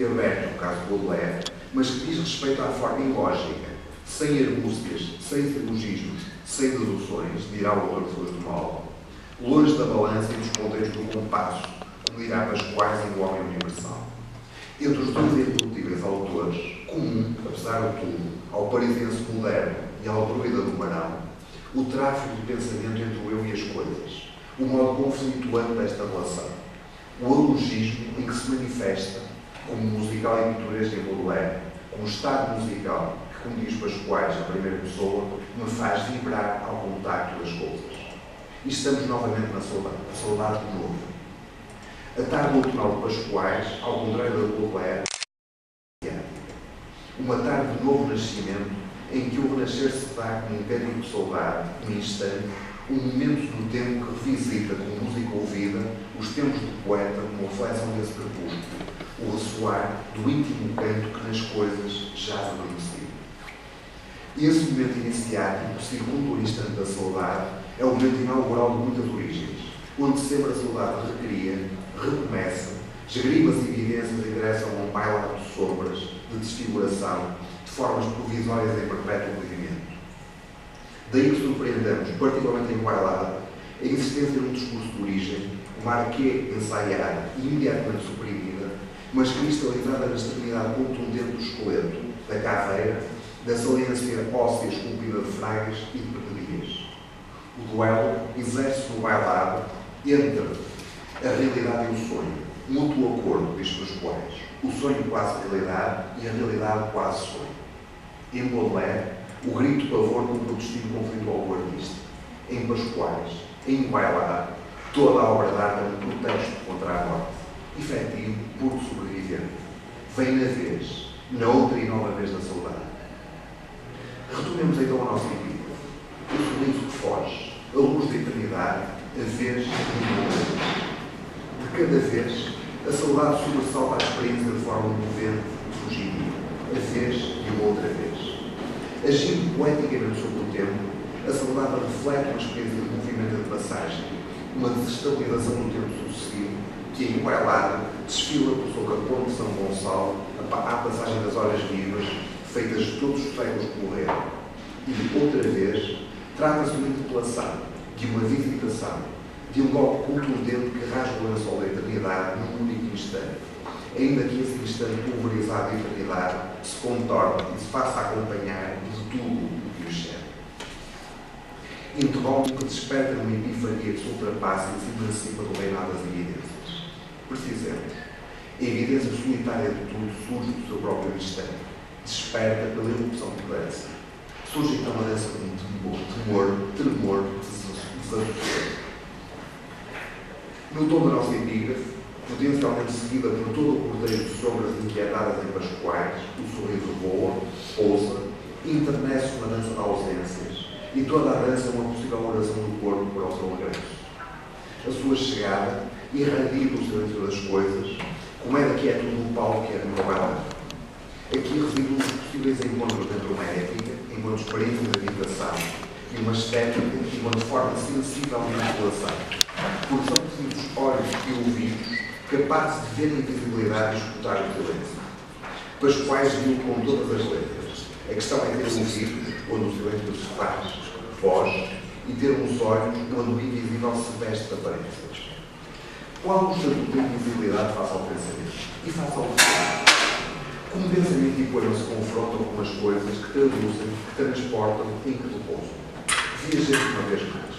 aberto, no caso do Baudelaire, mas que diz respeito à forma ilógica, sem argúcias, sem silogismos, sem deduções, dirá o autor de Flores do Mal, longe da balança e dos ponteiros do compasso, como dirá Pascoais em O Homem Universal. Entre os dois irredutíveis autores, comum, apesar de tudo, ao parisiense moderno e ao druida do Marão, o tráfego de pensamento entre o eu e as coisas, o modo conflituante desta relação, o alogismo em que se manifesta, como musical e pitoresco em Baudelaire, como estado musical que, como diz Pascoais, na primeira pessoa, me faz vibrar ao contacto das coisas. E estamos novamente na saudade, a saudade do novo. A tarde outonal de Pascoais, ao contrário da Baudelaire, uma tarde de novo nascimento, em que o renascer se dá com um cântico de saudade, um instante, um momento do tempo que revisita com música ouvida os tempos do poeta como reflexão desse crepúsculo, o ressoar do íntimo canto que nas coisas jaz adormecido. E esse momento iniciático, que circunda o instante da saudade, é o momento inaugural de muitas origens, onde sempre a saudade recria, recomeça, esgrima as evidências e direção a um bailado de sombras, de desfiguração, de formas provisórias em perpétuo movimento. Daí que surpreendemos, particularmente em bailado, a existência de um discurso de origem, uma arquê ensaiada e imediatamente suprimida, mas cristalizada na estabilidade contundente do esqueleto, da caveira, da saliência óssea esculpida de fragas e de pernilhas. O duelo exerce no bailado entre a realidade e o sonho, mútuo acordo, diz Pascoais, o sonho quase realidade e a realidade quase sonho. Em Baudelaire, o grito de pavor contra o destino conflitual do artista. Em Pascoais, em bailado, toda a obra de arte é um protesto contra a morte, efetivo, puro sobrevivente. Vem na vez, na outra e nova vez da saudade. Retomemos então a nossa epígrafe. O sorriso que foge, a luz da eternidade, a vez e uma outra vez. De cada vez, a saudade sobressalta a experiência de forma movente e fugitiva, a vez e uma outra vez. Agindo poeticamente sobre o tempo, a saudade reflete uma experiência de movimento de passagem, uma desestabilização do tempo sucessivo, que, em bailado, desfila por seu capão de São Gonçalo à passagem das horas vivas, feitas de todos os séculos que morreram. E, outra vez, trata-se de uma interpelação, de uma visitação, de um golpe contundente que rasga o lençol da eternidade num único instante, ainda que esse instante pulverizado da eternidade se contorne e se faça acompanhar de tudo o que o cerca. Interrompe que desperta numa epifania que se ultrapassa e se emancipa do reinado das evidências. Precisemos. A evidência solitária de tudo surge do seu próprio instante. Desperta pela erupção de clareza. Surge então uma dança de tremor, desassossego. No tom da nossa epígrafe, potencialmente seguida por todo o cortejo de sombras inquietadas em Pascoais, o sorriso voa, pousa, internece uma dança de ausências, e toda a dança é uma possível oração do corpo para o seu regresso. A sua chegada irradia o silêncio das coisas, como é da quietude do palco que é no bailado. Aqui residem os possíveis encontros entre uma épica, enquanto experiência de habitação, e uma estética, enquanto forma sensível de manipulação, porque são precisos olhos e ouvidos capazes de ver a invisibilidade e escutar o silêncio. Pascoais viu com todas as letras. A questão é ter um ouvido quando o silêncio se faz, foge, e ter uns olhos quando o invisível se veste de aparências. Qual o estatuto da invisibilidade face ao pensamento? E face ao pensamento? Como pensamento e poema se confrontam com as coisas que traduzem, que transportam e que repousam? Viajemos uma vez mais.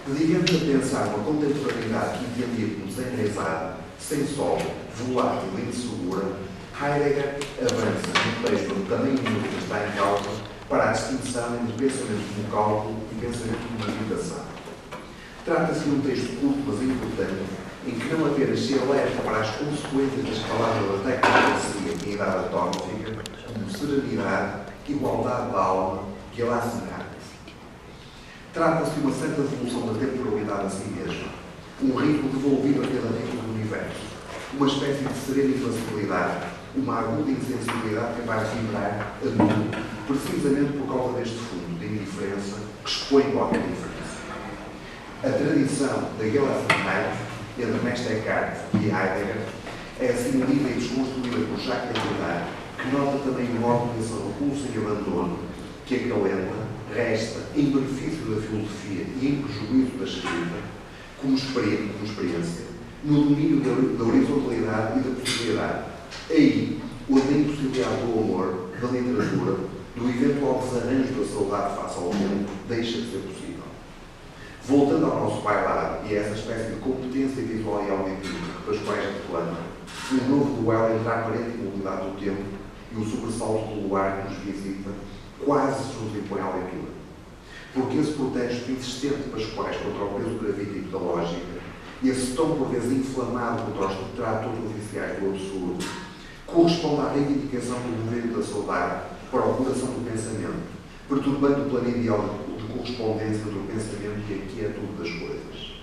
Dediquemos a pensar uma contemporaneidade que entendia como desenraizada, sem sol, volátil e insegura, Heidegger avança no texto onde também a música está em causa para a distinção entre pensamento como cálculo e pensamento como meditação. Trata-se de um texto curto, mas importante, em que não apenas se alerta para as consequências das palavras da tecnologia em idade atómica, como serenidade, igualdade da alma, que ela assinala. Trata-se de uma certa devolução da temporalidade a si mesma, um ritmo devolvido a cada ritmo do universo, uma espécie de serena inflexibilidade, uma aguda insensibilidade capaz de vibrar a nulo, precisamente por causa deste fundo de indiferença que expõe qualquer diferença. A tradição da Gelassenheit entre Meister Eckhart e Heidegger é assim lida e desgosto nota também o modo desse repulso e abandono que acalenta, resta, em benefício da filosofia e em prejuízo da escrita, como experiência, no domínio da horizontalidade e da possibilidade. Aí, onde a impossibilidade do amor, da literatura, do eventual desarranjo da saudade face ao tempo, deixa de ser possível. Voltando ao nosso bailado e a essa espécie de competência visual e auditiva que Pascoais reclama, um novo duelo entre a aparente imobilidade do tempo e o sobressalto do luar que nos visita quase se nos impõe à leitura. Porque esse protesto insistente de Pascoais contra o peso gravítico da lógica, e esse tom por vezes inflamado contra os tratores oficiais do absurdo, corresponde à reivindicação do movimento da saudade para a coração do pensamento, perturbando o plano ideal de correspondência entre o pensamento e a quietude das coisas.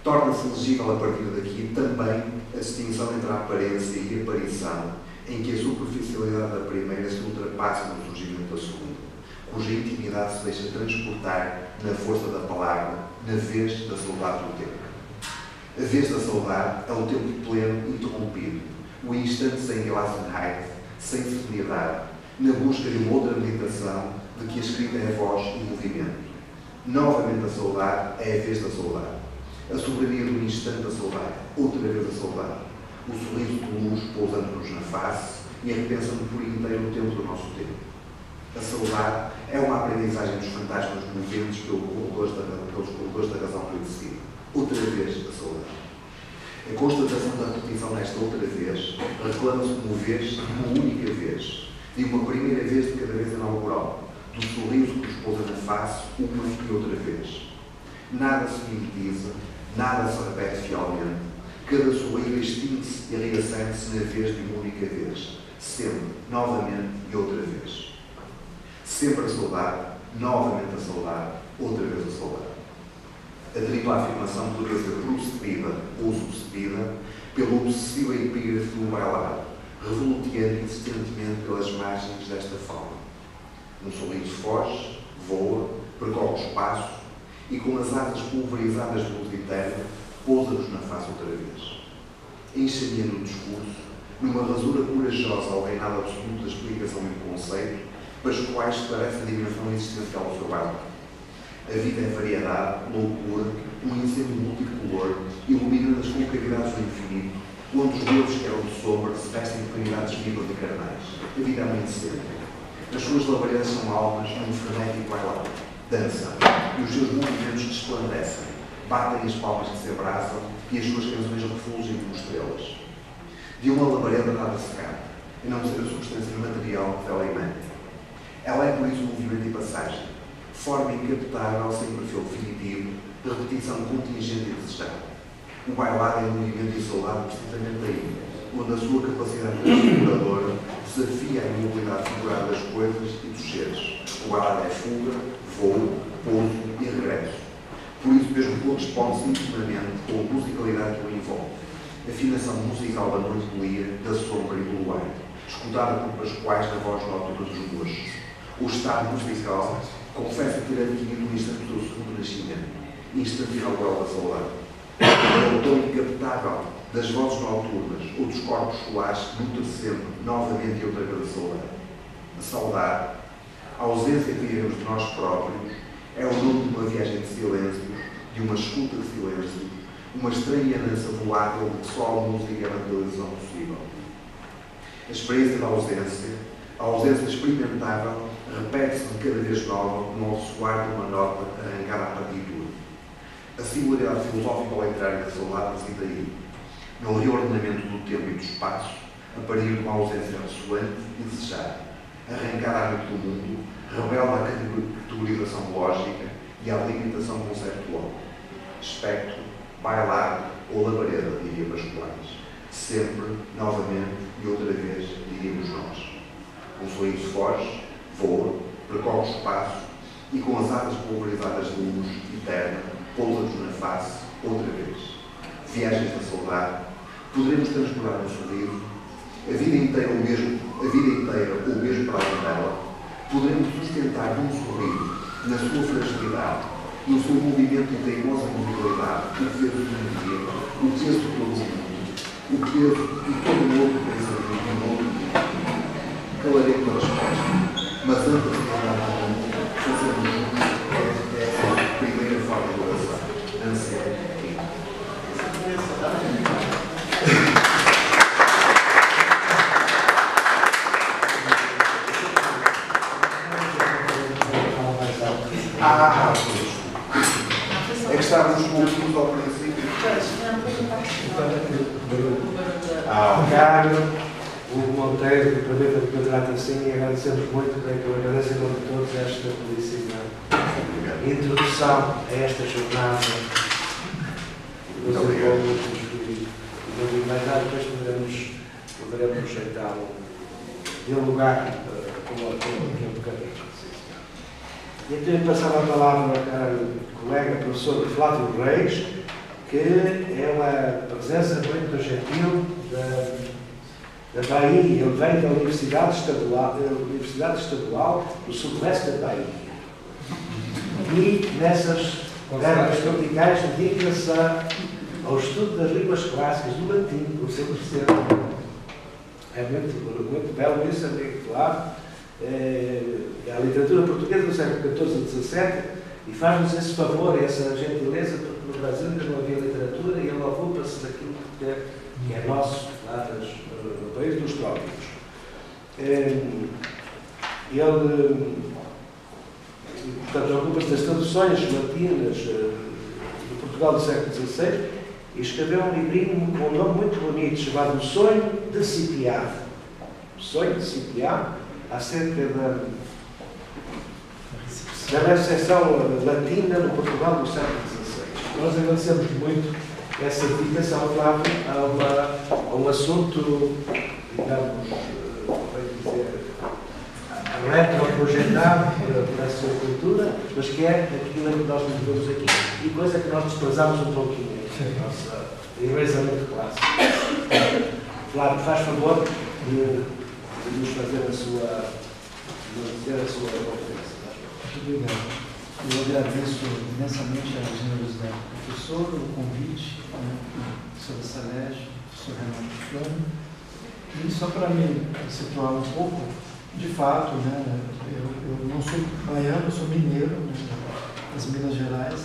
Torna-se legível a partir daqui também a distinção entre a aparência e a aparição, em que a superficialidade da primeira se ultrapassa no surgimento da segunda, cuja intimidade se deixa transportar na força da palavra, na vez da saudade do tempo. A vez da saudade é o tempo pleno interrompido, o instante sem Gelassenheit, sem serenidade, na busca de uma outra meditação de que a escrita é a voz e o movimento. Novamente a saudade é a vez da saudade. A soberania do instante da saudade, outra vez a saudade. O sorriso de luz pousando-nos na face e repensando por inteiro o tempo do nosso tempo. A saudade é uma aprendizagem dos fantasmas moventes pelos corredores da razão reducida. Outra vez a saudade. A constatação da repetição nesta outra vez reclama-se como vez de uma única vez, de uma primeira vez de cada vez inaugural, do sorriso que nos pousa na face uma e outra vez. Nada se mimetiza, nada se repete fielmente, cada sorriso extingue-se e reacende-se na vez de uma única vez, sempre, novamente e outra vez. Sempre a saudade, novamente a saudade, outra vez a saudade. A tripla afirmação poderia ser procedida ou subcedida pelo obsessivo epígrafe do bailado, revoluteando insistentemente pelas margens desta fauna. Um sorriso foge, voa, percorre o espaço e, com as asas pulverizadas de luz eterna, pousa-nos na face outra vez. Enxameando o discurso, numa rasura corajosa ao reinado absoluto da explicação e do conceito, Pascoais esclarece a dimensão existencial do seu bailado. A vida é variedade, loucura, um incêndio multicolor, ilumina as concavidades do infinito, onde os deuses que eram de sombra se vestem de caridades vivas e carnais. A vida é uma incêndio. As suas labaredas são almas num frenético bailado. Dançam, e os seus movimentos resplandecem, batem as palmas que se abraçam e as suas canções refulgem como estrelas. De uma labareda nada se cai, a não ser a substância material que ela emana. Ela é por isso movimento e passagem, forma incaptável sem perfil definitivo, de repetição contingente e desejada. O bailado é movimento e saudade precisamente aí, onde a sua capacidade transfiguradora desafia a imobilidade figurada das coisas e dos seres. O bailado é fuga, voo, pouso e regresso. Por isso mesmo corresponde-se intimamente com a musicalidade que o envolve. Afinação musical da noite do dia, da sombra e do luar, escutada por Pascoais na voz noturna dos moços. O estado musical confessa ter adquirido um instante do seu segundo nascimento, instante inaugural da saudade. É o tom incaptável das vozes noturnas ou dos corpos solares que nutre sempre, novamente e outra vez a saudade. A saudade, a ausência que vivemos de nós próprios, é o nome de uma viagem de silêncio, de uma escuta de silêncio, uma estranha dança volátil de que só a música é a materialização possível. A experiência da ausência, a ausência experimentável, repete-se de cada vez nova no ressoar de uma nota arrancada à partitura. A singularidade filosófica ou literária da saudade reside aí, no reordenamento do tempo e do espaço, a partir de uma ausência ressoante e desejada, arrancada à noite do mundo, rebelde à categorização lógica e à limitação conceptual. Espectro, bailado ou labareda, diria Pascoais. Sempre, novamente e outra vez, diríamos nós. Um sorriso foge, voa, percorre o espaço e, com as asas pulverizadas de luz eterna, pousa-nos na face outra vez. Viagens da saudade, poderemos transbordar no sorriso, a vida inteira ou mesmo para além dela, poderemos sustentar num sorriso, na sua fragilidade, no seu movimento e teimosa musicalidade, o peso do dia, o peso de todo o mundo, o peso de todo o outro pensamento, um outro dia. falarei com resposta. Mas antes de falar com o é a primeira forma de oração. Ansiedade. É que estávamos últimos ao princípio. Carlos, o Monteiro, que aproveita de quadrato assim, e agradecemos muito, bem que eu agradeço em nome de todos esta belíssima introdução a esta jornada. Muito obrigado. Não digo mais nada, depois poderemos então dialogar com aquele bocadinho. E então passava a palavra ao colega professor Flávio Reis, que é uma presença muito gentil da Bahia. Ele vem da Universidade Estadual do Sudoeste da Bahia. E nessas terras tropicais dedica-se ao estudo das línguas clássicas, do latim, por ser é muito belo isso, é muito claro. A literatura portuguesa do século XIV e XVII, e faz-nos esse favor, essa gentileza, porque no Brasil ainda não havia literatura e ele ocupa-se daquilo que é nosso, lá no país dos trópicos. Ele, portanto, ocupa-se das traduções latinas do Portugal do século XVI e escreveu um livrinho com um nome muito bonito, chamado O Sonho de Cipiado. O Sonho de Cipiado, acerca da recepção latina no Portugal do século XVI. Nós agradecemos muito essa dedicação, Flávio, a um assunto, digamos, retroprojetado pela sua cultura, mas que é aquilo que nós vivemos aqui. E coisa que nós desprezamos um pouquinho, a nossa enraizamento clássico. Flávio, faz favor de nos fazer a sua conferência. Muito obrigado. Eu agradeço imensamente a generosidade do professor, o convite, a professora Salete, o professor Renato Flano. E só para me situar um pouco, de fato, né, eu não sou baiano, eu sou mineiro, né, das Minas Gerais.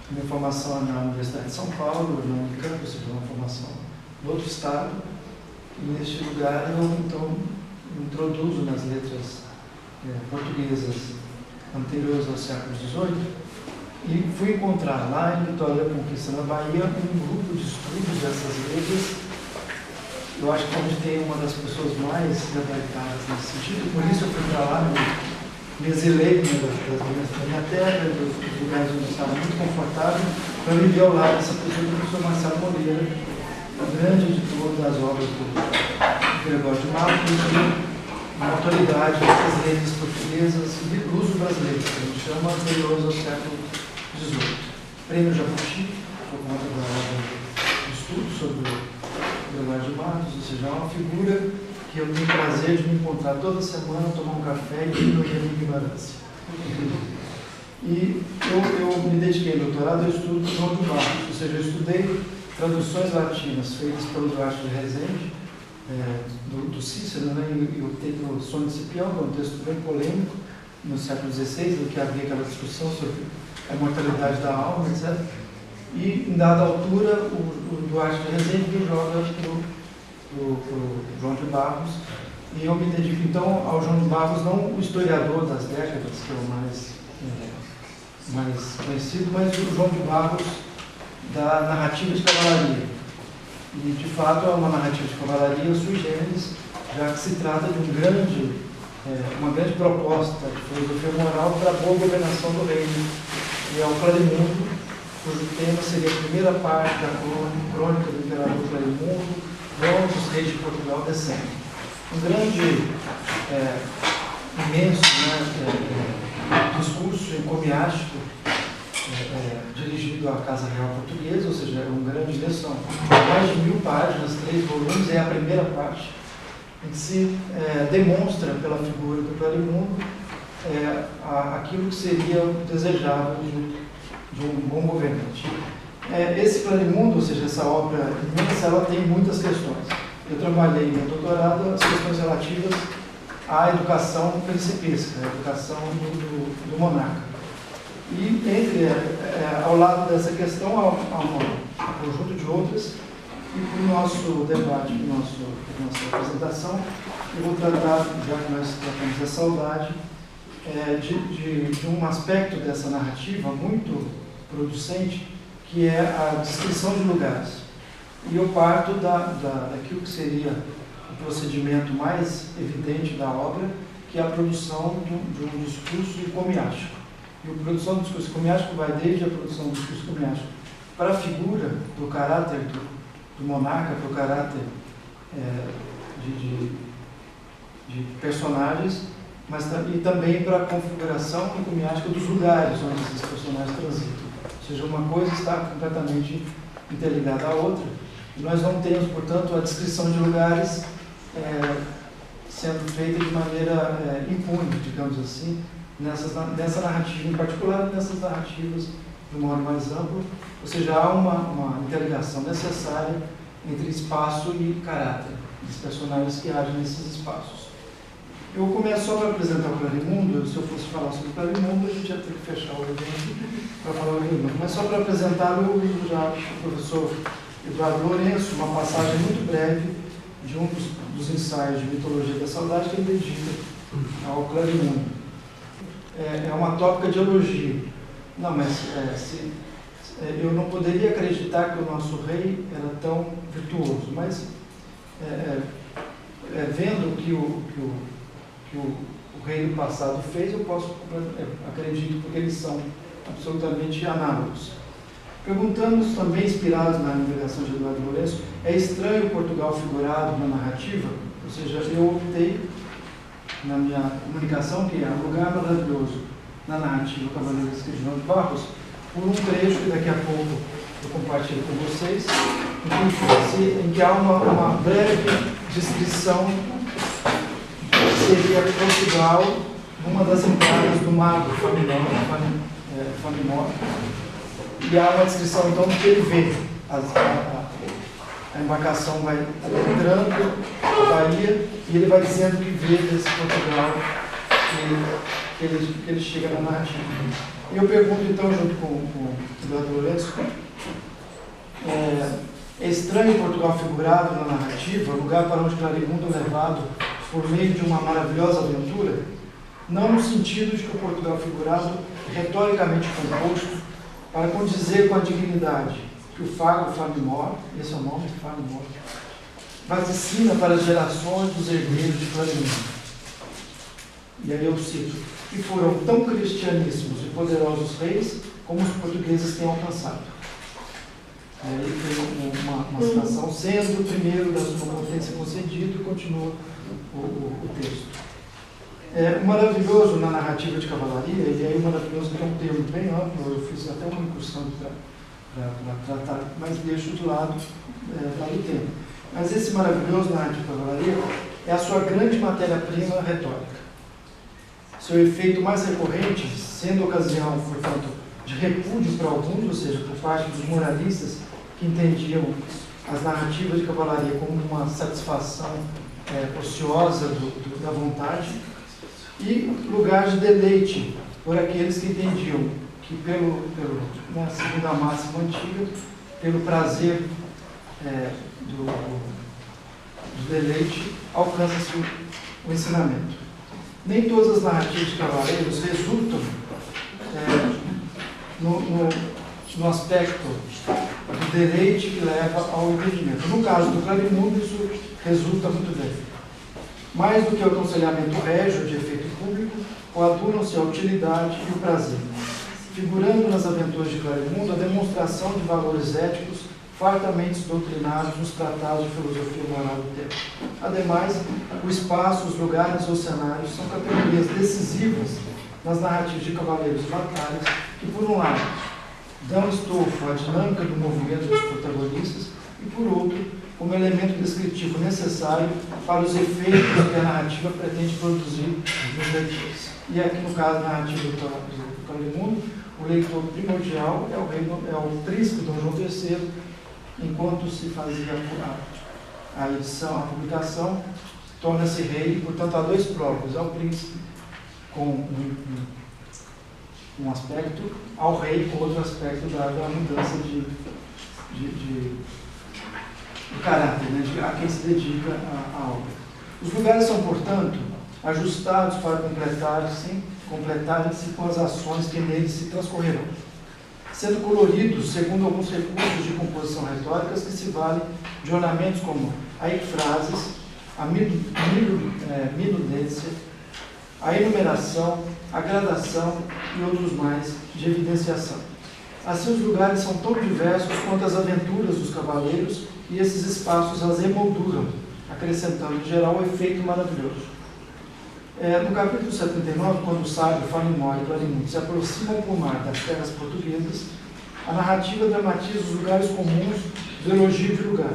Minha formação é na Universidade de São Paulo, na Unicamp, ou seja, uma formação no outro estado. E neste lugar eu, então, me introduzo nas letras portuguesas anteriores ao século XVIII e fui encontrar lá em Vitória da Conquista, na Bahia, um grupo de estudos dessas letras. Eu acho que onde tem uma das pessoas mais gabaritadas nesse sentido, por isso eu fui para lá, me exilei da minha terra, dos lugares onde eu estava muito confortável, para viver ao lado dessa pessoa, do professor Marcelo Moreira, o grande editor das obras do Gregório de Matos, uma autoridade das letras portuguesas e do uso brasileiro, que a gente chama anteriores ao século XVIII. Prêmio Jabuti, por conta da obra de estudo sobre o Gregório de Matos, ou seja, é uma figura que eu tenho prazer de me encontrar toda semana, tomar um café e ir no Guimarães. E eu me dediquei ao doutorado ao estudo do João de Barros, ou seja, eu estudei traduções latinas feitas pelo Duarte de Rezende, do Cícero, né, e optei pelo Sonho de Cipião, que é um texto bem polêmico, no século XVI, em que havia aquela discussão sobre a mortalidade da alma, etc. E, em dada altura, o Duarte de Rezende me joga para o João de Barros, e eu me dedico, então, ao João de Barros, não o historiador das décadas, que é o mais conhecido, mas o João de Barros da narrativa de cavalaria. E, de fato, é uma narrativa de cavalaria sui generis, já que se trata de uma grande proposta de filosofia moral para a boa governação do reino. E é o Clarimundo, cujo tema seria a primeira parte da crônica do imperador Clarimundo, onde os reis de Portugal descendem. Um grande, imenso, discurso encomiástico, dirigido à Casa Real Portuguesa, ou seja, é um grande livro, são mais de 1000 páginas, 3 volumes, é a primeira parte, em que se demonstra pela figura do Clarimundo aquilo que seria desejável de um bom governante. Esse Clarimundo, ou seja, essa obra imensa, ela tem muitas questões. Eu trabalhei no doutorado as questões relativas à educação principesca, a educação do monarca. E ao lado dessa questão há um conjunto de outras, e para o nosso debate, para a nossa apresentação, eu vou tratar, já que nós tratamos da saudade, de um aspecto dessa narrativa muito producente, que é a descrição de lugares. E eu parto daquilo que seria o procedimento mais evidente da obra, que é a produção de um discurso comiástico. E a produção do discurso comiástico vai desde a produção do discurso comiástico para a figura do caráter do monarca, para o caráter de personagens, mas e também para a configuração comiástica dos lugares onde esses personagens transitam. Ou seja, uma coisa está completamente interligada à outra. E nós não temos, portanto, a descrição de lugares sendo feita de maneira impune, digamos assim, nessa narrativa em particular, nessas narrativas de um modo mais amplo. Ou seja, há uma interligação necessária entre espaço e caráter dos personagens que agem nesses espaços. Eu começo só para apresentar o Clarimundo. Se eu fosse falar sobre o Clarimundo, a gente ia ter que fechar o evento para falar o Clarimundo. Mas só para apresentar, eu uso já o professor Eduardo Lourenço, uma passagem muito breve de um dos ensaios de mitologia da saudade que ele dedica ao Clarimundo. É uma tópica de elogio. Não, mas eu não poderia acreditar que o nosso rei era tão virtuoso, mas vendo o que o rei do passado fez, eu acredito, porque eles são absolutamente análogos. Perguntamos também, inspirados na indagação de Eduardo Lourenço, é estranho Portugal figurado na narrativa? Ou seja, eu optei na minha comunicação, que é um lugar maravilhoso na narrativa Cavaleiros de João de Barros, por um trecho que daqui a pouco eu compartilho com vocês, em que há uma breve descrição que seria Portugal numa das entradas do mago Famimor. E há uma descrição então do que ele vê. A embarcação vai adentrando a Bahia e ele vai dizendo que vê desse Portugal que ele chega na narrativa. E eu pergunto então, junto com o Eduardo Lourenço, é estranho Portugal figurado na narrativa, lugar para onde Clarimundo é levado por meio de uma maravilhosa aventura? Não no sentido de que o Portugal figurado é retoricamente composto para condizer com a dignidade que o Fago Famimor, esse é o nome, Famimor, vaticina para as gerações dos herdeiros de Clarimundo. E aí eu cito: que foram tão cristianíssimos e poderosos reis como os portugueses têm alcançado. Aí tem uma citação: sendo o primeiro da sua potência concedido, e continua o texto. O maravilhoso na narrativa de cavalaria, e aí o maravilhoso é um termo bem amplo, eu fiz até uma incursão para tratar, mas deixo de lado o tempo. Mas esse maravilhoso na narrativa de cavalaria é a sua grande matéria-prima retórica. Seu efeito mais recorrente, sendo ocasião, portanto, de repúdio para alguns, ou seja, por parte dos moralistas que entendiam as narrativas de cavalaria como uma satisfação ociosa da vontade, e lugar de deleite por aqueles que entendiam que segundo a máxima antiga, pelo prazer do deleite, alcança-se o ensinamento. Nem todas as narrativas de cavaleiros resultam no aspecto do deleite que leva ao entendimento. No caso do Clarimundo, isso resulta muito bem. Mais do que o aconselhamento régio de efeito público, coadunam-se a utilidade e o prazer, figurando nas aventuras de Clarimundo a demonstração de valores éticos fartamente doutrinados nos tratados de filosofia moral do tempo. Ademais, o espaço, os lugares ou cenários são categorias decisivas nas narrativas de cavaleiros e batalhas que, por um lado, dão estofo à dinâmica do movimento dos protagonistas e, por outro, como elemento descritivo necessário para os efeitos que a narrativa pretende produzir nos leitores. E aqui, no caso da narrativa do Clarimundo, o leitor primordial é o príncipe Dom João III, enquanto se fazia a edição, a publicação, torna-se rei, e, portanto, há dois próprios, ao príncipe com um aspecto, ao rei com outro aspecto da mudança de caráter, né, a quem se dedica a obra. Os lugares são, portanto, ajustados para completarem-se com as ações que neles se transcorrerão, sendo coloridos segundo alguns recursos de composição retóricas que se valem de ornamentos como a ecfrases, a minudência, a enumeração, a gradação e outros mais de evidenciação. Assim, os lugares são tão diversos quanto as aventuras dos cavaleiros, e esses espaços as emolduram, acrescentando, em geral, um efeito maravilhoso. No capítulo 79, quando o sábio Falimó e Clarimundo se aproximam por mar das terras portuguesas, a narrativa dramatiza os lugares comuns do elogio de lugar,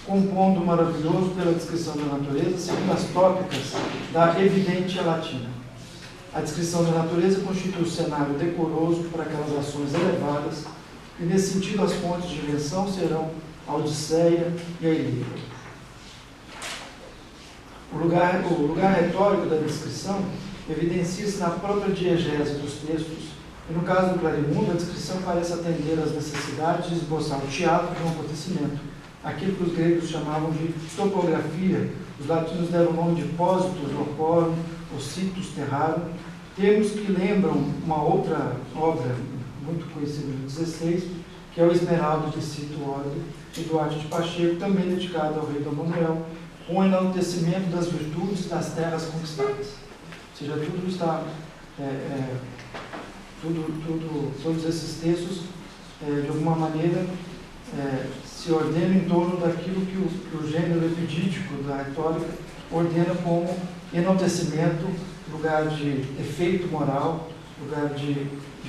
compondo o maravilhoso pela descrição da natureza segundo as tópicas da evidência latina. A descrição da natureza constitui o cenário decoroso para aquelas ações elevadas, e nesse sentido as fontes de invenção serão a Odisseia e a Ilíada. O lugar retórico da descrição evidencia-se na própria diegese dos textos, e no caso do Clarimundo, a descrição parece atender às necessidades de esboçar o teatro de um acontecimento, aquilo que os gregos chamavam de topografia, os latinos deram o nome de pósitos, oporum, ou situs terrarum, termos que lembram uma outra obra muito conhecida do XVI, que é o Esmeralda de Cito Orbe, de Duarte de Pacheco, também dedicado ao rei Dom Manuel, com o enaltecimento das virtudes das terras conquistadas. Ou seja, tudo está, todos esses textos, de alguma maneira, se ordenam em torno daquilo que o gênero epidídico da retórica ordena como enaltecimento, lugar de efeito moral, lugar de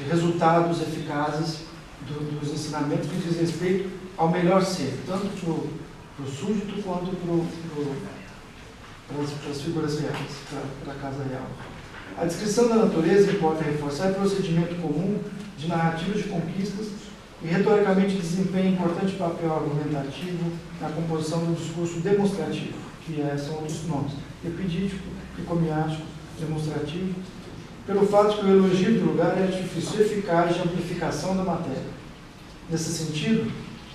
resultados eficazes dos ensinamentos que diz respeito ao melhor ser, tanto para o súdito quanto para as figuras reais, para a casa real. A descrição da natureza, importa reforçar, é procedimento comum de narrativa de conquistas e retoricamente desempenha importante papel argumentativo na composição do discurso demonstrativo, que são outros nomes, epidídico, encomiástico, demonstrativo, pelo fato de que o elogio do lugar é artifício eficaz de amplificação da matéria. Nesse sentido,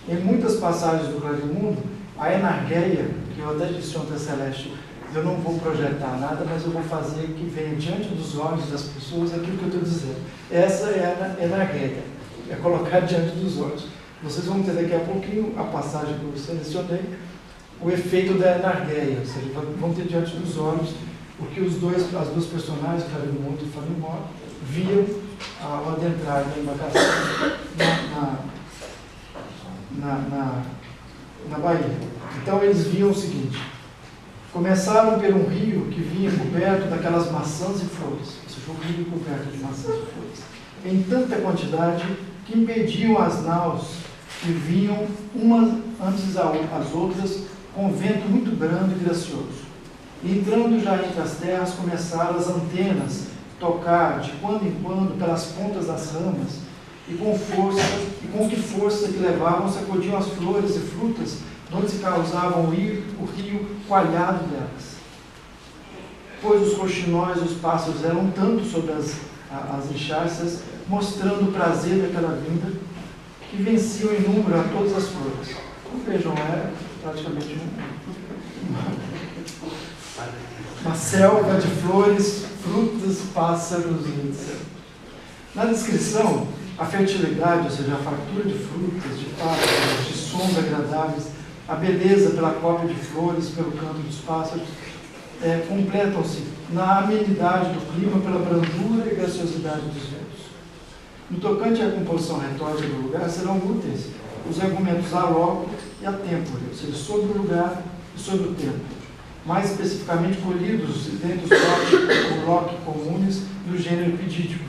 em muitas passagens do Clarimundo, a enargueia, que eu até disse ontem a Celeste, eu não vou projetar nada, mas eu vou fazer que venha diante dos olhos das pessoas aquilo que eu estou dizendo. Essa é a enargueia, é colocar diante dos olhos. Vocês vão ter daqui a pouquinho a passagem que eu selecionei, o efeito da enargueia, ou seja, vão ter diante dos olhos o que as duas personagens, Clarimundo e Falimó, viam ao adentrar na embarcação na Bahia. Então eles viam o seguinte: começaram por um rio que vinha coberto daquelas maçãs e flores, ou seja, um rio coberto de maçãs e flores, em tanta quantidade que impediam as naus que vinham umas antes às outras com um vento muito brando e gracioso. E entrando já entre as terras, começaram as antenas tocar de quando em quando pelas pontas das ramas, e com que força que levavam sacudiam as flores e frutas, onde se causavam o rio coalhado delas. Pois os roxinóis e os pássaros eram tanto sobre as enxárcias, mostrando o prazer daquela vinda, que venciam em número a todas as flores. Então, vejam, é praticamente uma selva de flores, frutas, pássaros, etc. Na descrição, a fertilidade, ou seja, a fartura de frutas, de pássaros, de sons agradáveis, a beleza pela cópia de flores, pelo canto dos pássaros, completam-se na amenidade do clima, pela brandura e graciosidade dos ventos. No tocante à composição retórica do lugar, serão úteis os argumentos a loco e a tempore, ou seja, sobre o lugar e sobre o tempo, mais especificamente colhidos dentre os bloques comuns do gênero epidídico,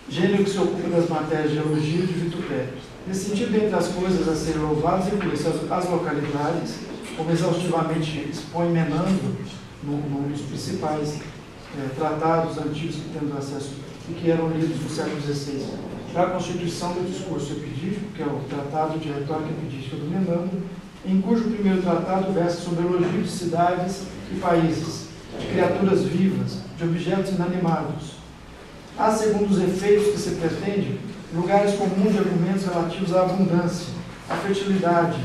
gênero que se ocupa das matérias de elogio e de vitupério. Nesse sentido, entre as coisas a serem louvadas, inclui-se as localidades, como exaustivamente expõe Menandro nos principais tratados antigos que temos acesso e que eram lidos no século XVI, para a constituição do discurso epidídico, que é o Tratado de Retórica Epidídica do Menandro, em cujo primeiro tratado versa sobre elogio de cidades e países, de criaturas vivas, de objetos inanimados. Há, segundo os efeitos que se pretende, lugares comuns de argumentos relativos à abundância, à fertilidade,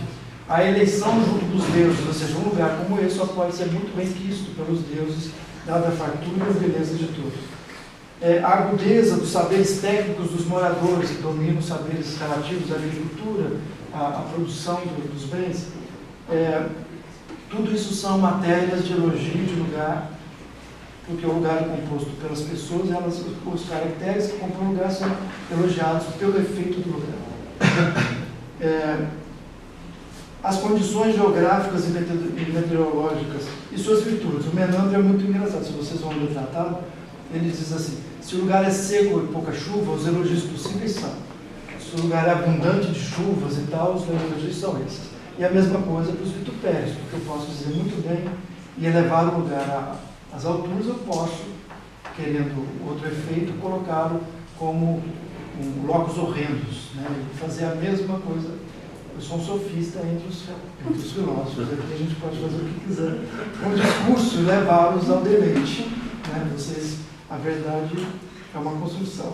à eleição junto dos deuses, ou seja, um lugar como esse só pode ser muito bem quisto pelos deuses, dada a fartura e a beleza de tudo. A agudeza dos saberes técnicos dos moradores, que dominam os saberes relativos à agricultura, à produção dos bens, tudo isso são matérias de elogio de lugar, porque o lugar é composto pelas pessoas, os caracteres que compõem o lugar são elogiados pelo efeito do lugar. As condições geográficas e meteorológicas e suas virtudes. O Menandro é muito engraçado, se vocês vão ler o tratado, ele diz assim: se o lugar é seco e pouca chuva, os elogios possíveis são. Se o lugar é abundante de chuvas e tal, os elogios são esses. E a mesma coisa para os vitupérios, porque eu posso dizer muito bem e elevar o lugar às alturas, eu posso, querendo outro efeito, colocá-lo como um locus horrendos, né? E fazer a mesma coisa. Eu sou um sofista entre os filósofos, aqui a gente pode fazer o que quiser, com o discurso e levá-los ao deleite. Né? A verdade é uma construção.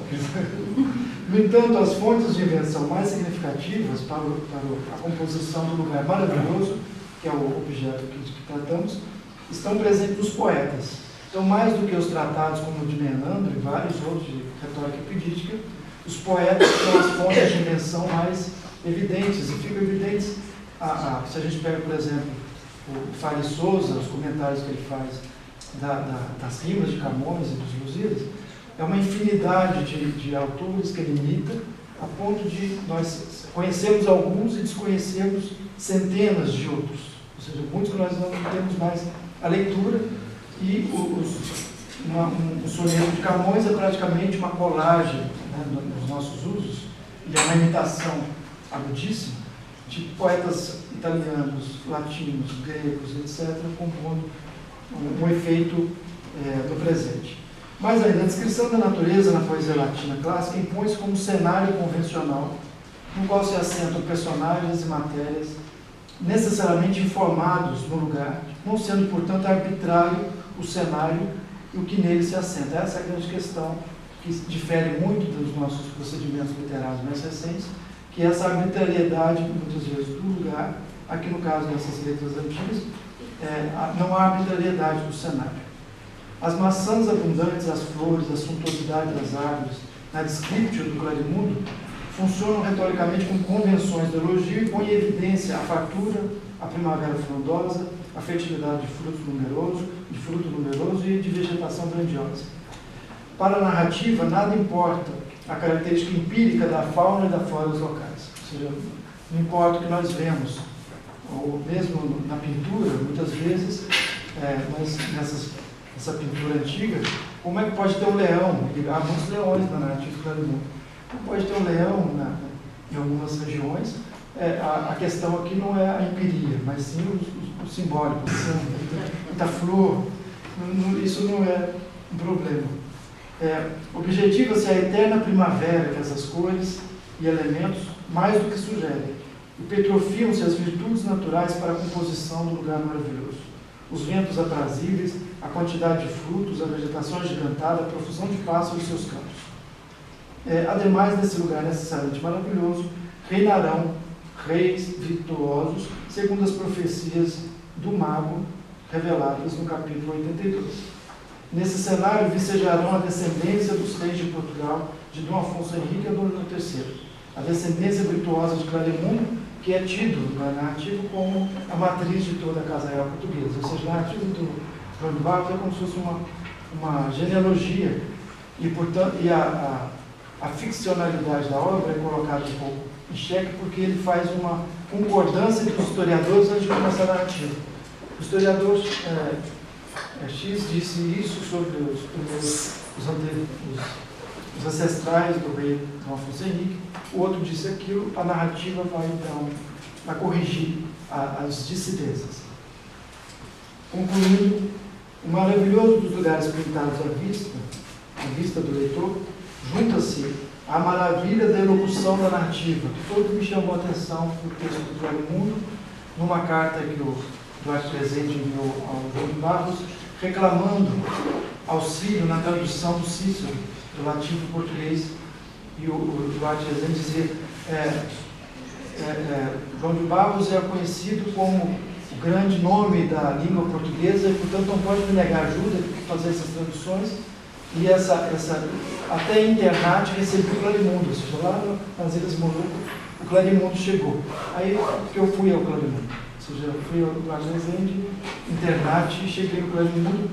No entanto, as fontes de invenção mais significativas para a composição do lugar maravilhoso, que é o objeto que tratamos, estão presentes nos poetas. Então, mais do que os tratados como o de Menandro e vários outros de retórica epidítica, os poetas são as fontes de invenção mais evidentes, e ficam evidentes, se a gente pega, por exemplo, o Fale Souza, os comentários que ele faz das rimas de Camões e dos Lusíadas, é uma infinidade de autores que ele imita, a ponto de nós conhecermos alguns e desconhecermos centenas de outros. Ou seja, muitos que nós não temos mais a leitura, e o soneto de Camões é praticamente uma colagem, né, nos nossos usos, e é uma imitação agudíssima de poetas italianos, latinos, gregos, etc., compondo um efeito no presente. Mas ainda, a descrição da natureza na poesia latina clássica impõe-se como um cenário convencional, no qual se assentam personagens e matérias necessariamente informados no lugar, não sendo, portanto, arbitrário o cenário e o que nele se assenta. Essa é a grande questão que difere muito dos nossos procedimentos literários mais recentes, que é essa arbitrariedade, muitas vezes, do lugar. Aqui no caso dessas letras antigas, não há arbitrariedade do cenário. As maçãs abundantes, as flores, a suntuosidade das árvores, na descriptio do Clarimundo, funcionam retoricamente como convenções de elogio e põem em evidência a fartura, a primavera frondosa, a fertilidade de fruto numeroso e de vegetação grandiosa. Para a narrativa, nada importa a característica empírica da fauna e da flora dos locais. Ou seja, não importa o que nós vemos, ou mesmo na pintura, muitas vezes, nessa pintura antiga, como é que pode ter um leão? Há muitos leões na narrativa do Clarimundo. Não pode ter um leão em algumas regiões. A questão aqui não é a empiria, mas sim o simbólico, muita flor. Isso não é um problema. Objetiva-se a eterna primavera que essas cores e elementos mais do que sugerem. Hipertrofiam-se as virtudes naturais para a composição do lugar maravilhoso. Os ventos aprazíveis, a quantidade de frutos, a vegetação agigantada, a profusão de pássaros em seus campos. Ademais desse lugar necessariamente maravilhoso, reinarão reis virtuosos, segundo as profecias do mago reveladas no capítulo 82. Nesse cenário vicejarão a descendência dos reis de Portugal, de Dom Afonso Henrique a Dom João III. A descendência virtuosa de Clarimundo, que é tido na narrativa como a matriz de toda a Casa Real Portuguesa. Ou seja, a narrativa do João de Barros é como se fosse uma genealogia, e, portanto, a ficcionalidade da obra é colocada um pouco em xeque, porque ele faz uma concordância entre os historiadores antes de começar a narrativa. O historiador X disse isso sobre os ancestrais do rei Dom Afonso Henrique, o outro disse aquilo, a narrativa vai corrigir as dissidências. Concluindo, o maravilhoso dos lugares pintados à vista do leitor, junta-se à maravilha da elocução da narrativa, que foi o que me chamou a atenção no texto do Clarimundo, numa carta que o Duarte Rezende enviou ao João de Barros, reclamando auxílio na tradução do Cícero, do latim para o português, e o Duarte Rezende dizia, João de Barros é conhecido como o grande nome da língua portuguesa e, portanto, não pode me negar ajuda para fazer essas traduções. E até a internet recebi o Clarimundo, ou seja, lá nas Ilhas Molucco, o Clarimundo chegou. Aí eu fui ao Clarimundo, ou seja, eu fui ao Duarte Rezende, internet, e cheguei ao Clarimundo.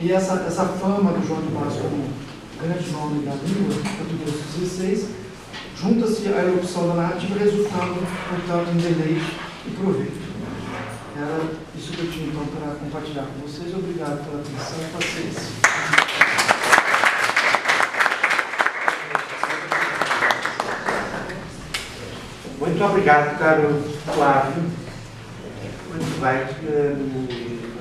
E essa fama do João de Barros como grande nome da língua portuguesa do XVI, junta-se à erupção da narrativa, resultando, portanto, em deleite e proveito. Era isso que eu tinha, então, para compartilhar com vocês. Obrigado pela atenção e paciência. Muito obrigado, caro Flávio. Muito bem.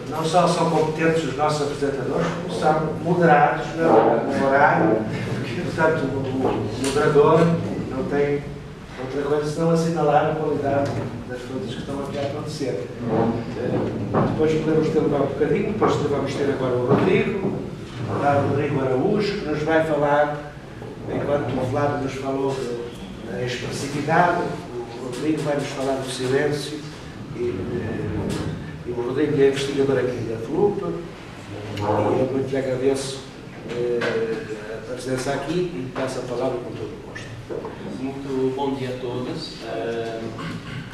Não só são competentes os nossos apresentadores, como são moderados no horário, portanto, o moderador não tem outra coisa senão assinalar a qualidade das coisas que estão aqui a acontecer. Depois podemos ter um bocadinho, depois vamos ter agora o Rodrigo Araújo, que nos vai falar, enquanto o Flávio nos falou da expressividade, o Rodrigo vai nos falar do silêncio, e o Rodrigo é investigador aqui da FLUP, e eu muito lhe agradeço a presença aqui e passo a palavra com todo o gosto. Muito bom dia a todos.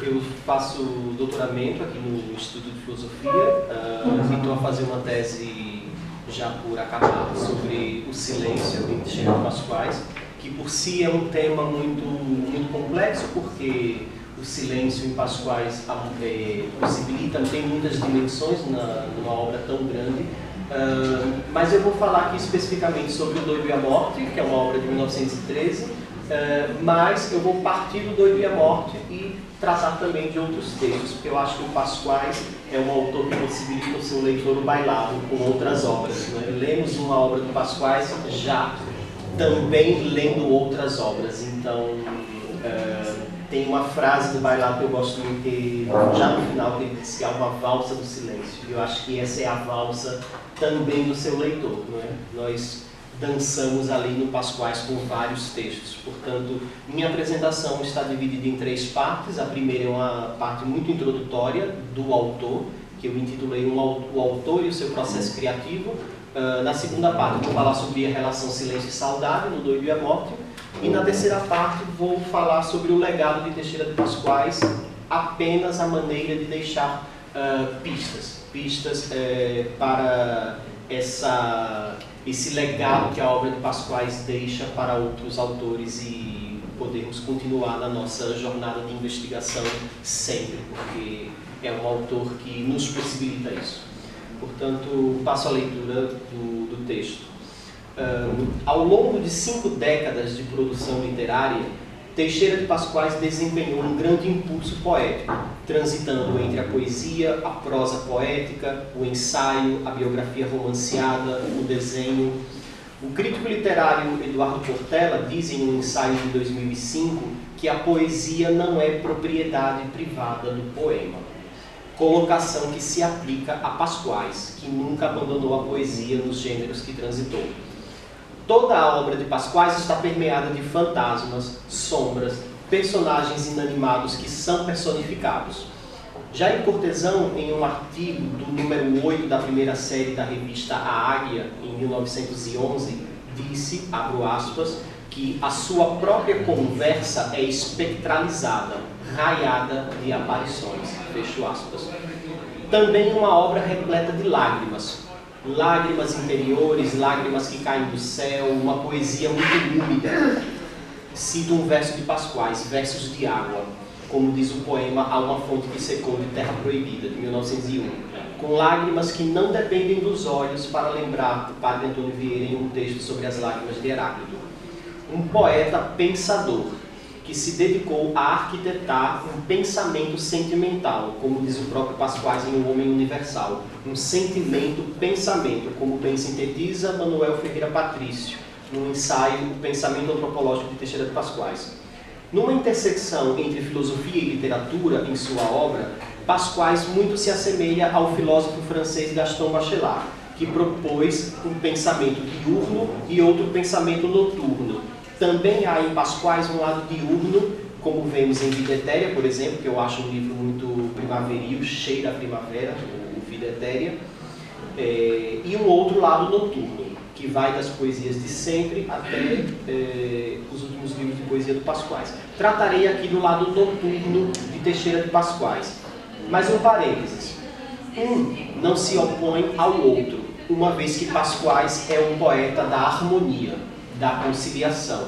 Eu faço doutoramento aqui no Instituto de Filosofia e estou a fazer uma tese já por acabar sobre o silêncio em Teixeira de Pascoais, que por si é um tema muito complexo, porque o silêncio em Pascoais possibilita, tem muitas dimensões numa obra tão grande, mas eu vou falar aqui especificamente sobre O Doido e a Morte, que é uma obra de 1913, mas eu vou partir do Doido e a Morte e tratar também de outros textos, porque eu acho que o Pascoais é um autor que possibilita o seu leitor bailado com outras obras. Né? Lemos uma obra do Pascoais já também lendo outras obras, então tem uma frase do Bailado que eu gosto muito, que já no final ele diz que há uma valsa do silêncio. Eu acho que essa é a valsa também do seu leitor. Não é? Nós dançamos ali no Pascoais com vários textos. Portanto, minha apresentação está dividida em 3 partes. A primeira é uma parte muito introdutória do autor, que eu intitulei O Autor e o seu Processo Criativo. Na segunda parte, vou falar sobre a relação silêncio e saudade, no Doido e a Morte. E na terceira parte vou falar sobre o legado de Teixeira de Pascoais, apenas a maneira de deixar pistas para esse legado que a obra de Pascoais deixa para outros autores e podermos continuar na nossa jornada de investigação sempre, porque é um autor que nos possibilita isso. Portanto, passo a leitura do texto. Ao longo de 5 décadas de produção literária, Teixeira de Pascoais desempenhou um grande impulso poético, transitando entre a poesia, a prosa poética, o ensaio, a biografia romanceada, o desenho. O crítico literário Eduardo Portela diz em um ensaio de 2005 que a poesia não é propriedade privada do poema. Colocação que se aplica a Pascoais, que nunca abandonou a poesia nos gêneros que transitou. Toda a obra de Pascoais está permeada de fantasmas, sombras, personagens inanimados que são personificados. Jair Cortesão, em um artigo do número 8 da primeira série da revista A Águia, em 1911, disse, abro aspas, que a sua própria conversa é espectralizada, raiada de aparições, fecho aspas. Também uma obra repleta de lágrimas. Lágrimas interiores, lágrimas que caem do céu, uma poesia muito úmida. Cito um verso de Pascoais, Versos de Água, como diz o poema Há uma fonte que secou de Terra Proibida, de 1901, com lágrimas que não dependem dos olhos, para lembrar do padre Antônio Vieira em um texto sobre as lágrimas de Heráclito. Um poeta pensador, que se dedicou a arquitetar um pensamento sentimental, como diz o próprio Pascoais em O Homem Universal. Um sentimento-pensamento, como bem sintetiza Manuel Ferreira Patrício, no ensaio O Pensamento Antropológico de Teixeira de Pascoais. Numa intersecção entre filosofia e literatura em sua obra, Pasquais muito se assemelha ao filósofo francês Gaston Bachelard, que propôs um pensamento diurno e outro pensamento noturno. Também há em Pasquais um lado diurno, como vemos em Vida Etérea, por exemplo, que eu acho um livro muito primaveril, cheio da primavera, o Vida Etérea, e um outro lado noturno, que vai das poesias de sempre até os últimos livros de poesia do Pasquais. Tratarei aqui do lado noturno de Teixeira de Pasquais. Mas um parênteses. Um não se opõe ao outro, uma vez que Pasquais é um poeta da harmonia, da conciliação.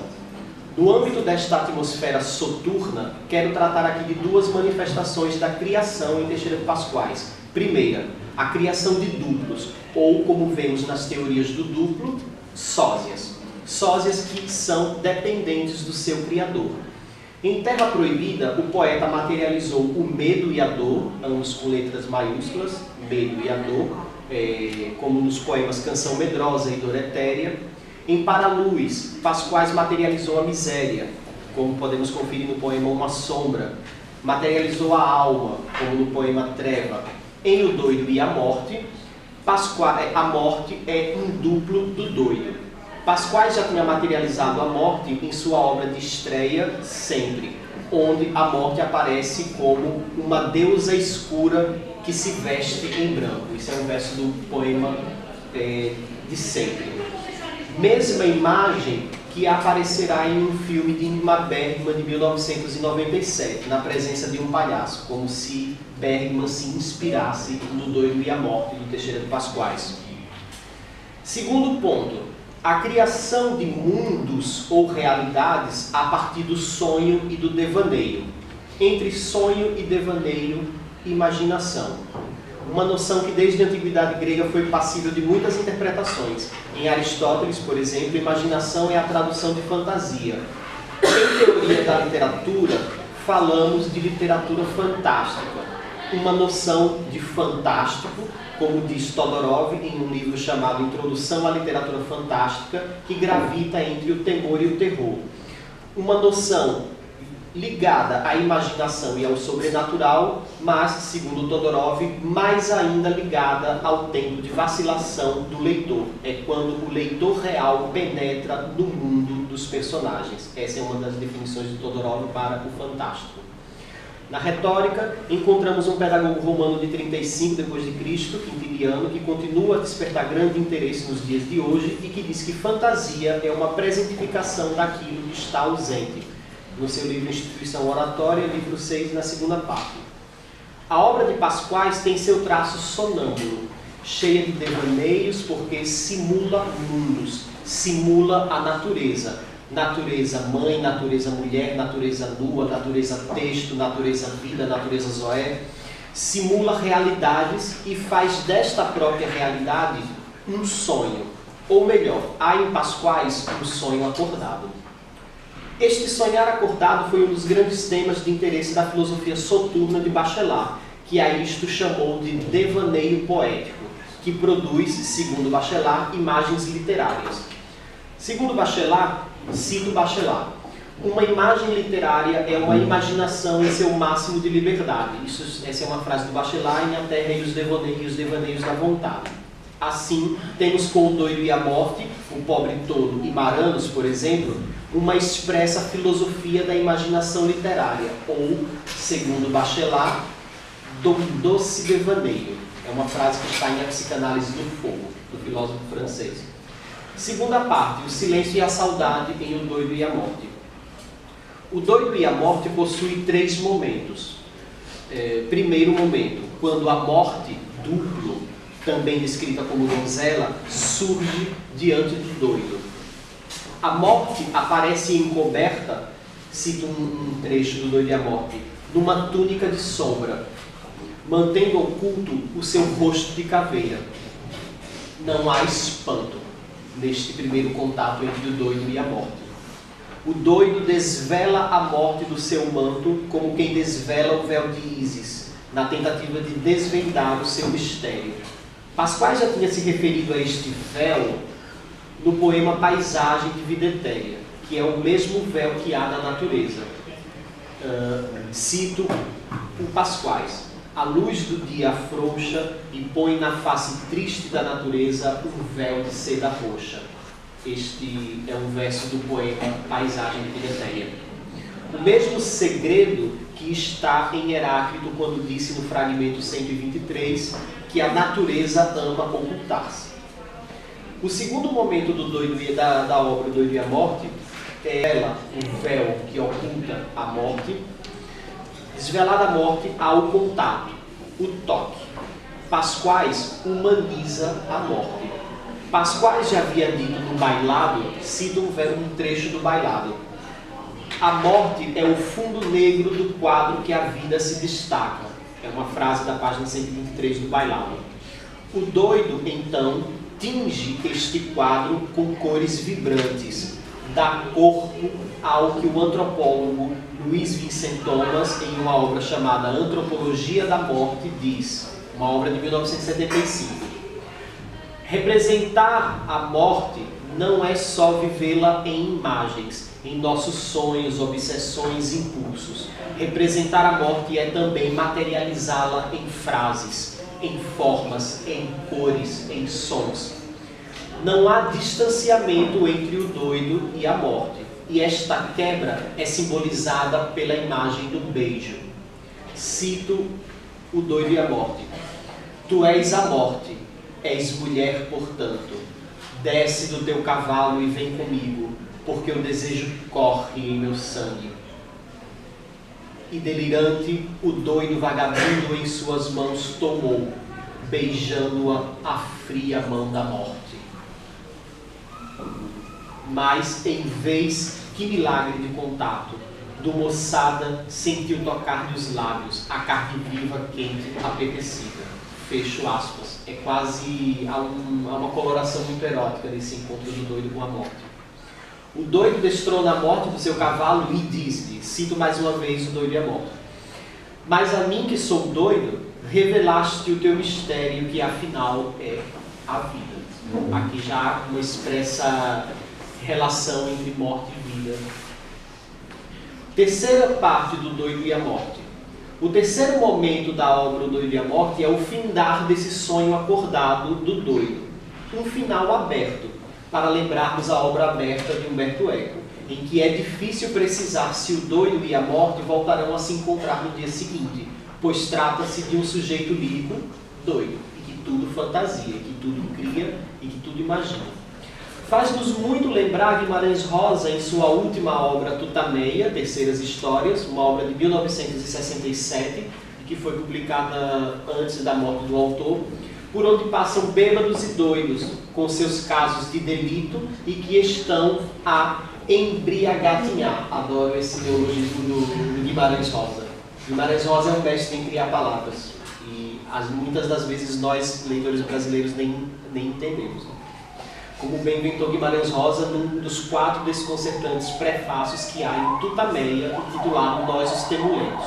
No âmbito desta atmosfera soturna, quero tratar aqui de duas manifestações da criação em Teixeira de Pasquais. Primeira, a criação de duplos, ou, como vemos nas teorias do duplo, sósias. Sósias que são dependentes do seu criador. Em Terra Proibida, o poeta materializou o medo e a dor, ambos com letras maiúsculas, medo e a dor, como nos poemas Canção Medrosa e Dor Etérea. Em Paraluz, Pasquais materializou a miséria, como podemos conferir no poema Uma Sombra. Materializou a alma, como no poema Treva. Em O Doido e a Morte, a morte é um duplo do doido. Pasquais já tinha materializado a morte em sua obra de estreia, Sempre, onde a morte aparece como uma deusa escura que se veste em branco. Isso é um verso do poema de Sempre. Mesma imagem que aparecerá em um filme de Ingmar Bergman de 1997, na presença de um palhaço, como se Bergman se inspirasse no Doido e a Morte, do Teixeira de Pasquais. Segundo ponto, a criação de mundos ou realidades a partir do sonho e do devaneio. Entre sonho e devaneio, imaginação. Uma noção que desde a antiguidade grega foi passível de muitas interpretações. Em Aristóteles, por exemplo, imaginação é a tradução de fantasia. Em teoria da literatura, falamos de literatura fantástica. Uma noção de fantástico, como diz Todorov em um livro chamado Introdução à Literatura Fantástica, que gravita entre o temor e o terror. Uma noção ligada à imaginação e ao sobrenatural, mas, segundo Todorov, mais ainda ligada ao tempo de vacilação do leitor. É quando o leitor real penetra no mundo dos personagens. Essa é uma das definições de Todorov para o fantástico. Na retórica, encontramos um pedagogo romano de 35 d.C., Quintiliano, que continua a despertar grande interesse nos dias de hoje e que diz que fantasia é uma presentificação daquilo que está ausente, no seu livro Instituição Oratória, livro 6, na segunda parte. A obra de Pasquais tem seu traço sonâmbulo, cheia de devaneios, porque simula mundos, simula a natureza. Natureza mãe, natureza mulher, natureza nua, natureza texto, natureza vida, natureza zoé. Simula realidades e faz desta própria realidade um sonho. Ou melhor, há em Pasquais um sonho acordado. Este sonhar acordado foi um dos grandes temas de interesse da filosofia soturna de Bachelard, que a isto chamou de devaneio poético, que produz, segundo Bachelard, imagens literárias. Segundo Bachelard, cito Bachelard, uma imagem literária é uma imaginação em seu máximo de liberdade. Essa é uma frase do Bachelard em A Terra e os devaneios da vontade. Assim, temos com O Doido e a Morte, O Pobre Tolo e Maranos, por exemplo, uma expressa filosofia da imaginação literária, ou, segundo Bachelard, do doce devaneio. É uma frase que está em A Psicanálise do Fogo, do filósofo francês. Segunda parte, o silêncio e a saudade em O Doido e a Morte. O Doido e a Morte possui 3 momentos. Primeiro momento, quando a morte, duplo, também descrita como donzela, surge diante do doido. A morte aparece encoberta, cito um trecho do Doido e a Morte, numa túnica de sombra, mantendo oculto o seu rosto de caveira. Não há espanto neste primeiro contato entre o doido e a morte. O doido desvela a morte do seu manto como quem desvela o véu de Ísis, na tentativa de desvendar o seu mistério. Pasquais já tinha se referido a este véu no poema Paisagem de Vida Etérea, que é o mesmo véu que há na natureza. Cito o Pasquais. A luz do dia afrouxa e põe na face triste da natureza um véu de seda roxa. Este é um verso do poema Paisagem de Pireteia. O mesmo segredo que está em Heráclito quando disse no fragmento 123 que a natureza ama ocultar-se. O segundo momento da obra O Doido e a Morte é ela, um véu que oculta a morte. Desvelada a morte, há o contato, o toque. Pasquais humaniza a morte. Pasquais já havia dito no Bailado, cita um trecho do Bailado. A morte é o fundo negro do quadro que a vida se destaca. É uma frase da página 123 do Bailado. O doido, então, tinge este quadro com cores vibrantes, dá corpo ao que o antropólogo Luiz Vincent Thomas, em uma obra chamada Antropologia da Morte, diz, uma obra de 1975. Representar a morte não é só vivê-la em imagens, em nossos sonhos, obsessões, impulsos. Representar a morte é também materializá-la em frases, em formas, em cores, em sons. Não há distanciamento entre o doido e a morte, e esta quebra é simbolizada pela imagem do beijo. Cito O Doido e a Morte. Tu és a morte, és mulher, portanto. Desce do teu cavalo e vem comigo, porque o desejo corre em meu sangue. E delirante, o doido vagabundo em suas mãos tomou, beijando-a a fria mão da morte. Mas, em vez que milagre de contato, do moçada sentiu tocar dos lábios a carne viva, quente, apetecida. Fecho aspas. É quase, há uma coloração muito erótica desse encontro do doido com a morte. O doido destrona a morte do seu cavalo e diz-lhe, cito mais uma vez O Doido e a Morte: mas a mim que sou doido, revelaste o teu mistério, que afinal é a vida. Aqui já há uma expressa relação entre morte e vida. Terceira parte do Doido e a Morte. O terceiro momento da obra O Doido e a Morte é o findar desse sonho acordado do doido. Um final aberto, para lembrarmos a obra aberta de Umberto Eco, em que é difícil precisar se o doido e a morte voltarão a se encontrar no dia seguinte, pois trata-se de um sujeito lírico doido, e que tudo fantasia, que tudo cria e que tudo imagina. Faz-nos muito lembrar Guimarães Rosa em sua última obra Tutameia, Terceiras Histórias, uma obra de 1967, que foi publicada antes da morte do autor, por onde passam bêbados e doidos com seus casos de delito e que estão a embriagatinhar. Adoro esse neologismo do Guimarães Rosa. Guimarães Rosa é um mestre em criar palavras e muitas das vezes nós, leitores brasileiros, nem entendemos. Como bem inventou Guimarães Rosa num dos 4 desconcertantes prefácios que há em Tutameia, intitulado Nós os Temulentos.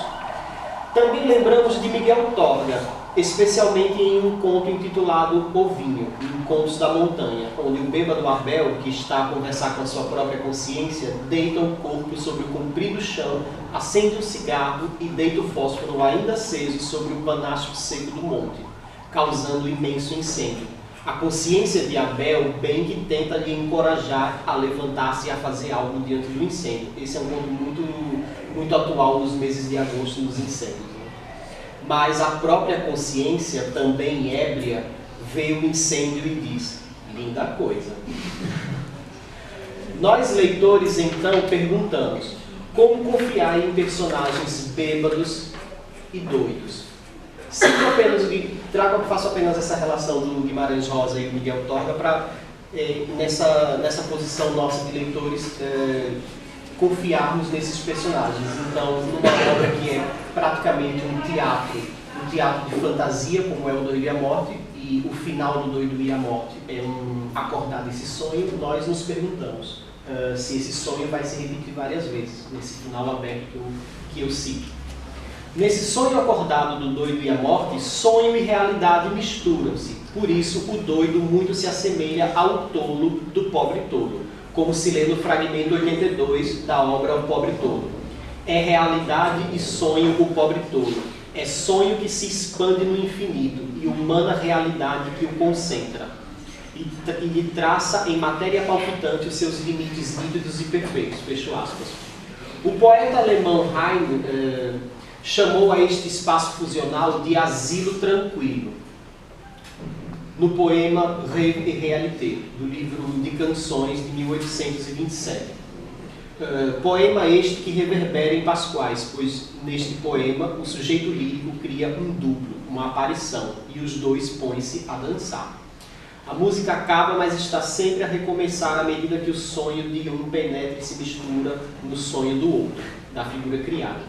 Também lembramos de Miguel Torga, especialmente em um conto intitulado O Vinho, Encontros da Montanha, onde o bêbado Abel, que está a conversar com a sua própria consciência, deita o corpo sobre o comprido chão, acende um cigarro e deita o fósforo ainda aceso sobre o panacho seco do monte, causando imenso incêndio. A consciência de Abel bem que tenta lhe encorajar a levantar-se e a fazer algo diante do incêndio. Esse é um conto muito atual nos meses de agosto, nos incêndios. Mas a própria consciência, também ébria, vê o incêndio e diz: linda coisa. Nós, leitores, então, perguntamos: como confiar em personagens bêbados e doidos? Faço apenas essa relação do Guimarães Rosa e o Miguel Torga para, nessa posição nossa de leitores, confiarmos nesses personagens. Então, numa obra que é praticamente um teatro de fantasia, como é O Doido e a Morte, e o final do Doido e a Morte é acordar desse sonho, nós nos perguntamos se esse sonho vai se repetir várias vezes, nesse final aberto que eu cito. Nesse sonho acordado do doido e a morte, sonho e realidade misturam-se. Por isso, o doido muito se assemelha ao tolo do pobre tolo, como se lê no fragmento 82 da obra O Pobre Tolo. É realidade e sonho o pobre tolo. É sonho que se expande no infinito e humana realidade que o concentra. E lhe traça em matéria palpitante os seus limites nítidos e perfeitos. Fecho aspas. O poeta alemão Heine chamou a este espaço fusional de asilo tranquilo, no poema Rêve et Réalité, do livro de canções de 1827. Poema este que reverbera em Pasquais, pois neste poema o sujeito lírico cria um duplo, uma aparição, e os dois põem-se a dançar. A música acaba, mas está sempre a recomeçar à medida que o sonho de um penetra e se mistura no sonho do outro, da figura criada.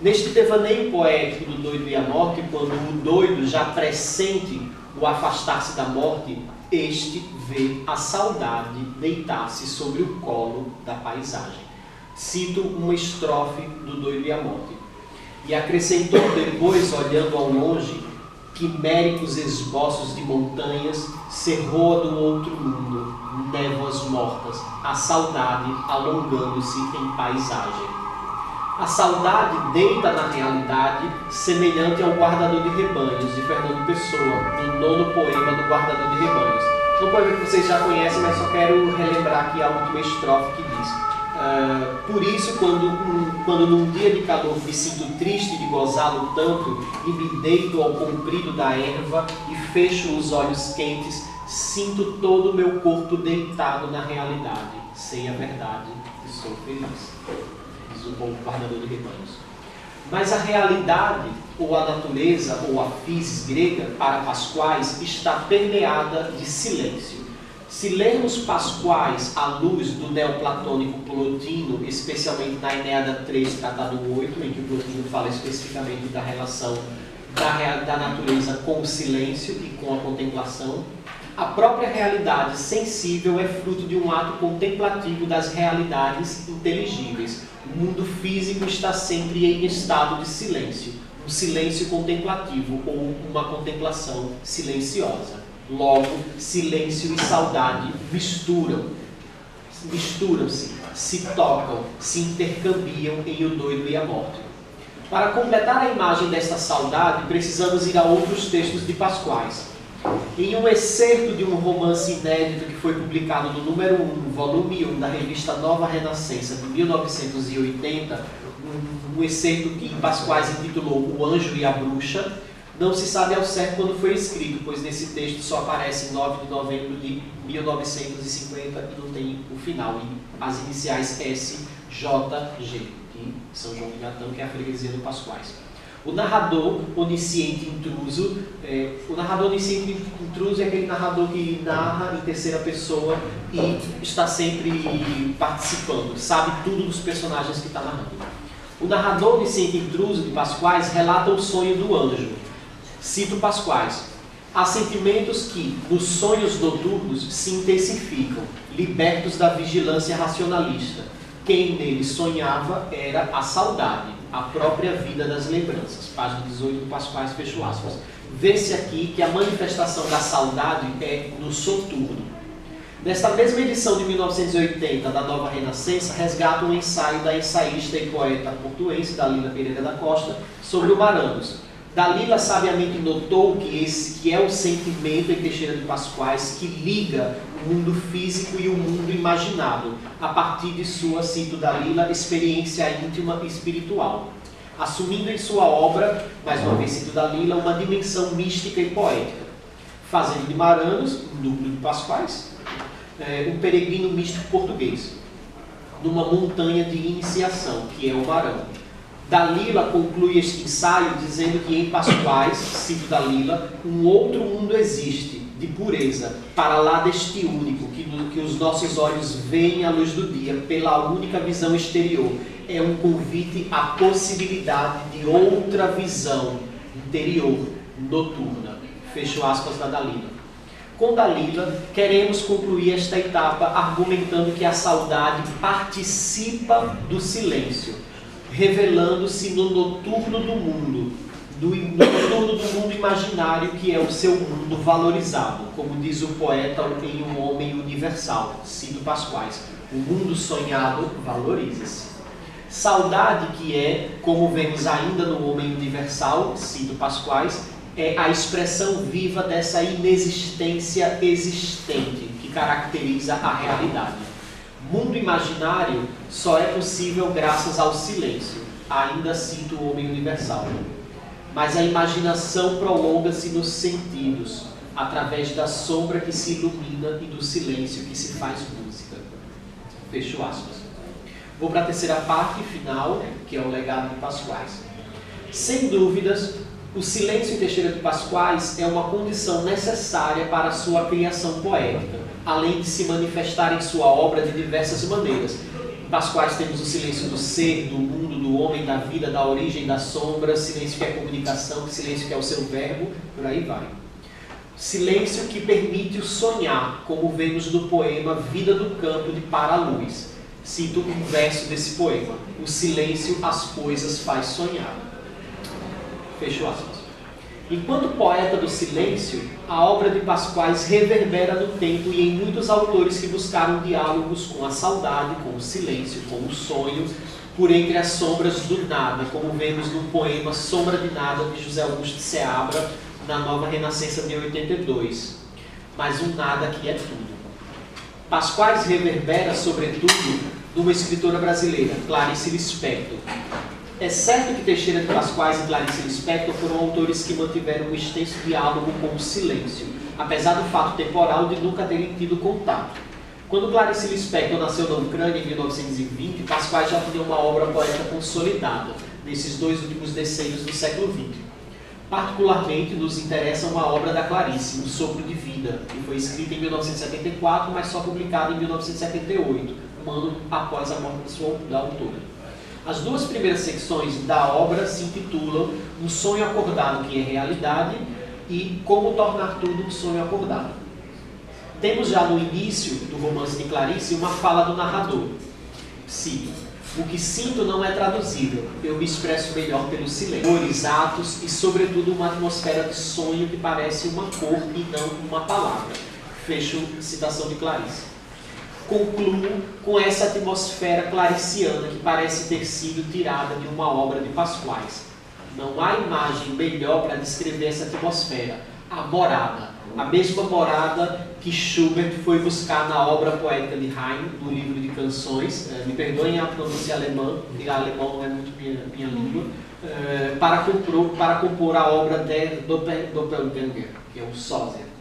Neste devaneio poético do doido e a morte, quando o doido já pressente o afastar-se da morte, este vê a saudade deitar-se sobre o colo da paisagem. Cito uma estrofe do Doido e a Morte. E acrescentou depois, olhando ao longe, quiméricos esboços de montanhas, serroa do outro mundo, névoas mortas, a saudade alongando-se em paisagem. A saudade deita na realidade, semelhante ao Guardador de Rebanhos, de Fernando Pessoa, no 9º poema do Guardador de Rebanhos. É um poema que vocês já conhecem, mas só quero relembrar aqui a última estrofe que diz: por isso, quando num dia de calor me sinto triste de gozá-lo tanto, e me deito ao comprido da erva e fecho os olhos quentes, sinto todo o meu corpo deitado na realidade. Sei a verdade e sou feliz. Diz o bom Guardador de Rebanhos. Mas a realidade, ou a natureza, ou a physis grega, para Pasquais, está permeada de silêncio. Se lermos Pasquais à luz do neoplatônico Plotino, especialmente na Enéada 3, tratado 8, em que o Plotino fala especificamente da relação da natureza com o silêncio e com a contemplação, a própria realidade sensível é fruto de um ato contemplativo das realidades inteligíveis. O mundo físico está sempre em estado de silêncio, um silêncio contemplativo ou uma contemplação silenciosa. Logo, silêncio e saudade misturam-se, se tocam, se intercambiam em O Doido e a Morte. Para completar a imagem desta saudade, precisamos ir a outros textos de Pasquais. Em um excerto de um romance inédito que foi publicado no número 1, volume 1, da revista Nova Renascença, de 1980, um excerto que Pasquais intitulou O Anjo e a Bruxa, não se sabe ao certo quando foi escrito, pois nesse texto só aparece em 9 de novembro de 1950 e não tem o final, e as iniciais SJG, de São João de Gatão, que é a freguesia do Pasquais. O narrador onisciente intruso é aquele narrador que narra em terceira pessoa e está sempre participando, sabe tudo dos personagens que está narrando. O narrador onisciente intruso de Pasquais relata o sonho do anjo. Cito Pasquais: há sentimentos que, nos sonhos noturnos, se intensificam, libertos da vigilância racionalista. Quem nele sonhava era a saudade, a própria vida das lembranças. Página 18 do Pasquais, fecho aspas. Vê-se aqui que a manifestação da saudade é no soturno. Nesta mesma edição de 1980 da Nova Renascença, resgata um ensaio da ensaísta e poeta portuense Dalila Pereira da Costa sobre o Maranos. Dalila sabiamente notou que é o sentimento em Teixeira de Pasquais que liga o mundo físico e o mundo imaginado, a partir de sua, cito Dalila, experiência íntima e espiritual, assumindo em sua obra, mais uma vez cito Dalila, uma dimensão mística e poética, fazendo de Maranos, um duplo de Pasquais, um peregrino místico português, numa montanha de iniciação, que é o Marão. Dalila conclui este ensaio dizendo que em Pasquais, cito Dalila, um outro mundo existe, de pureza, para lá deste único, que os nossos olhos veem à luz do dia, pela única visão exterior. É um convite à possibilidade de outra visão interior, noturna. Fecho aspas da Dalila. Com Dalila, queremos concluir esta etapa argumentando que a saudade participa do silêncio, revelando-se no noturno do mundo, no noturno do mundo imaginário que é o seu mundo valorizado, como diz o poeta em Um Homem Universal, cito Pasquais: o mundo sonhado valoriza-se. Saudade, que é, como vemos ainda no Homem Universal, cito Pasquais, é a expressão viva dessa inexistência existente que caracteriza a realidade. Mundo imaginário só é possível graças ao silêncio. Ainda cito o Homem Universal. Mas a imaginação prolonga-se nos sentidos, através da sombra que se ilumina e do silêncio que se faz música. Fecho aspas. Vou para a terceira parte final, que é o legado de Pasquais. Sem dúvidas, o silêncio em Teixeira de Pasquais é uma condição necessária para a sua criação poética, além de se manifestar em sua obra de diversas maneiras. Em Pasquais temos o silêncio do ser, do mundo, do homem, da vida, da origem, da sombra, silêncio que é comunicação, silêncio que é o seu verbo, por aí vai. Silêncio que permite o sonhar, como vemos no poema Vida do Campo de Paraluz. Cito um verso desse poema: o silêncio as coisas faz sonhar. Fecho aspas. Enquanto poeta do silêncio, a obra de Pasquais reverbera no tempo e em muitos autores que buscaram diálogos com a saudade, com o silêncio, com o sonho, por entre as sombras do nada, como vemos no poema Sombra de Nada, de José Augusto de Seabra, na Nova Renascença de 82. Mas um nada que é tudo. Pasquais reverbera, sobretudo, numa escritora brasileira, Clarice Lispector. É certo que Teixeira de Pasquais e Clarice Lispector foram autores que mantiveram um extenso diálogo com o silêncio, apesar do fato temporal de nunca terem tido contato. Quando Clarice Lispector nasceu na Ucrânia em 1920, Pasquais já tinha uma obra poética consolidada, nesses dois últimos decênios do século XX. Particularmente nos interessa uma obra da Clarice, Um Sopro de Vida, que foi escrita em 1974, mas só publicada em 1978, um ano após a morte da autora. As duas primeiras secções da obra se intitulam Um Sonho Acordado que é Realidade e Como Tornar Tudo um Sonho Acordado. Temos já no início do romance de Clarice uma fala do narrador. Cito: o que sinto não é traduzível, eu me expresso melhor pelo silêncio, cores, atos e sobretudo uma atmosfera de sonho que parece uma cor e não uma palavra. Fecho citação de Clarice. Concluo com essa atmosfera clariciana que parece ter sido tirada de uma obra de Pasquais. Não há imagem melhor para descrever essa atmosfera. A morada. A mesma morada que Schubert foi buscar na obra poética de Haydn, no livro de canções, me perdoem a pronúncia alemã, porque alemão não é muito minha língua, para compor a obra Der Doppelgänger, que é o sósia.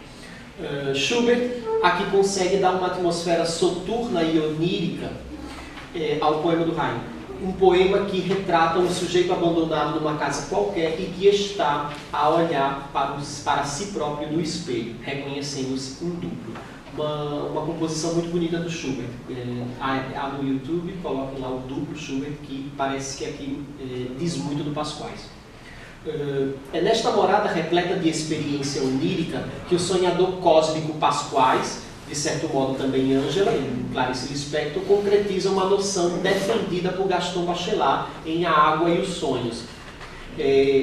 Schubert aqui consegue dar uma atmosfera soturna e onírica ao poema do Haydn. Um poema que retrata um sujeito abandonado numa casa qualquer e que está a olhar para si próprio no espelho, reconhecendo-se um duplo. Uma composição muito bonita do Schubert. Há no YouTube, coloquem lá o duplo Schubert, que parece que aqui diz muito do Pasquais. É nesta morada repleta de experiência onírica que o sonhador cósmico Pasquais, de certo modo também Ângela, em Clarice Lispector, concretiza uma noção defendida por Gaston Bachelard em A Água e os Sonhos.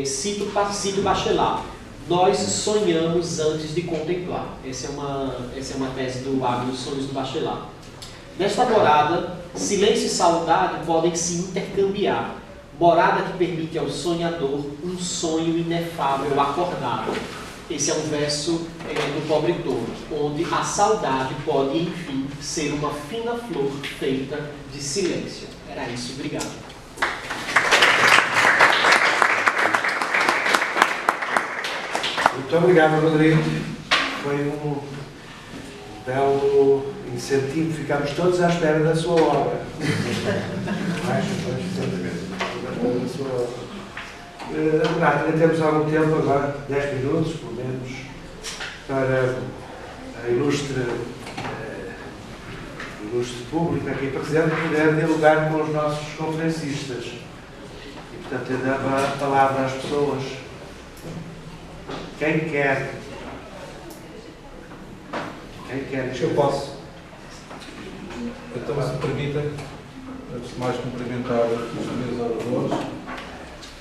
Cito Bachelard: nós sonhamos antes de contemplar. Essa é uma tese do Água e os Sonhos do Bachelard. Nesta morada, silêncio e saudade podem se intercambiar. Morada que permite ao sonhador um sonho inefável acordado. Esse é um verso do Pobre Tolo, onde a saudade pode, enfim, ser uma fina flor feita de silêncio. Era isso, obrigado. Muito obrigado, Rodrigo. Foi um belo incentivo. Ficamos todos à espera da sua obra. Renato, ainda temos algum tempo agora, 10 minutos, pelo menos, para a ilustre público aqui presente poder dialogar com os nossos conferencistas. E, portanto, eu dava a palavra às pessoas. Quem quer? Eu posso. Então, se me permitem, antes de mais cumprimentar os meus oradores,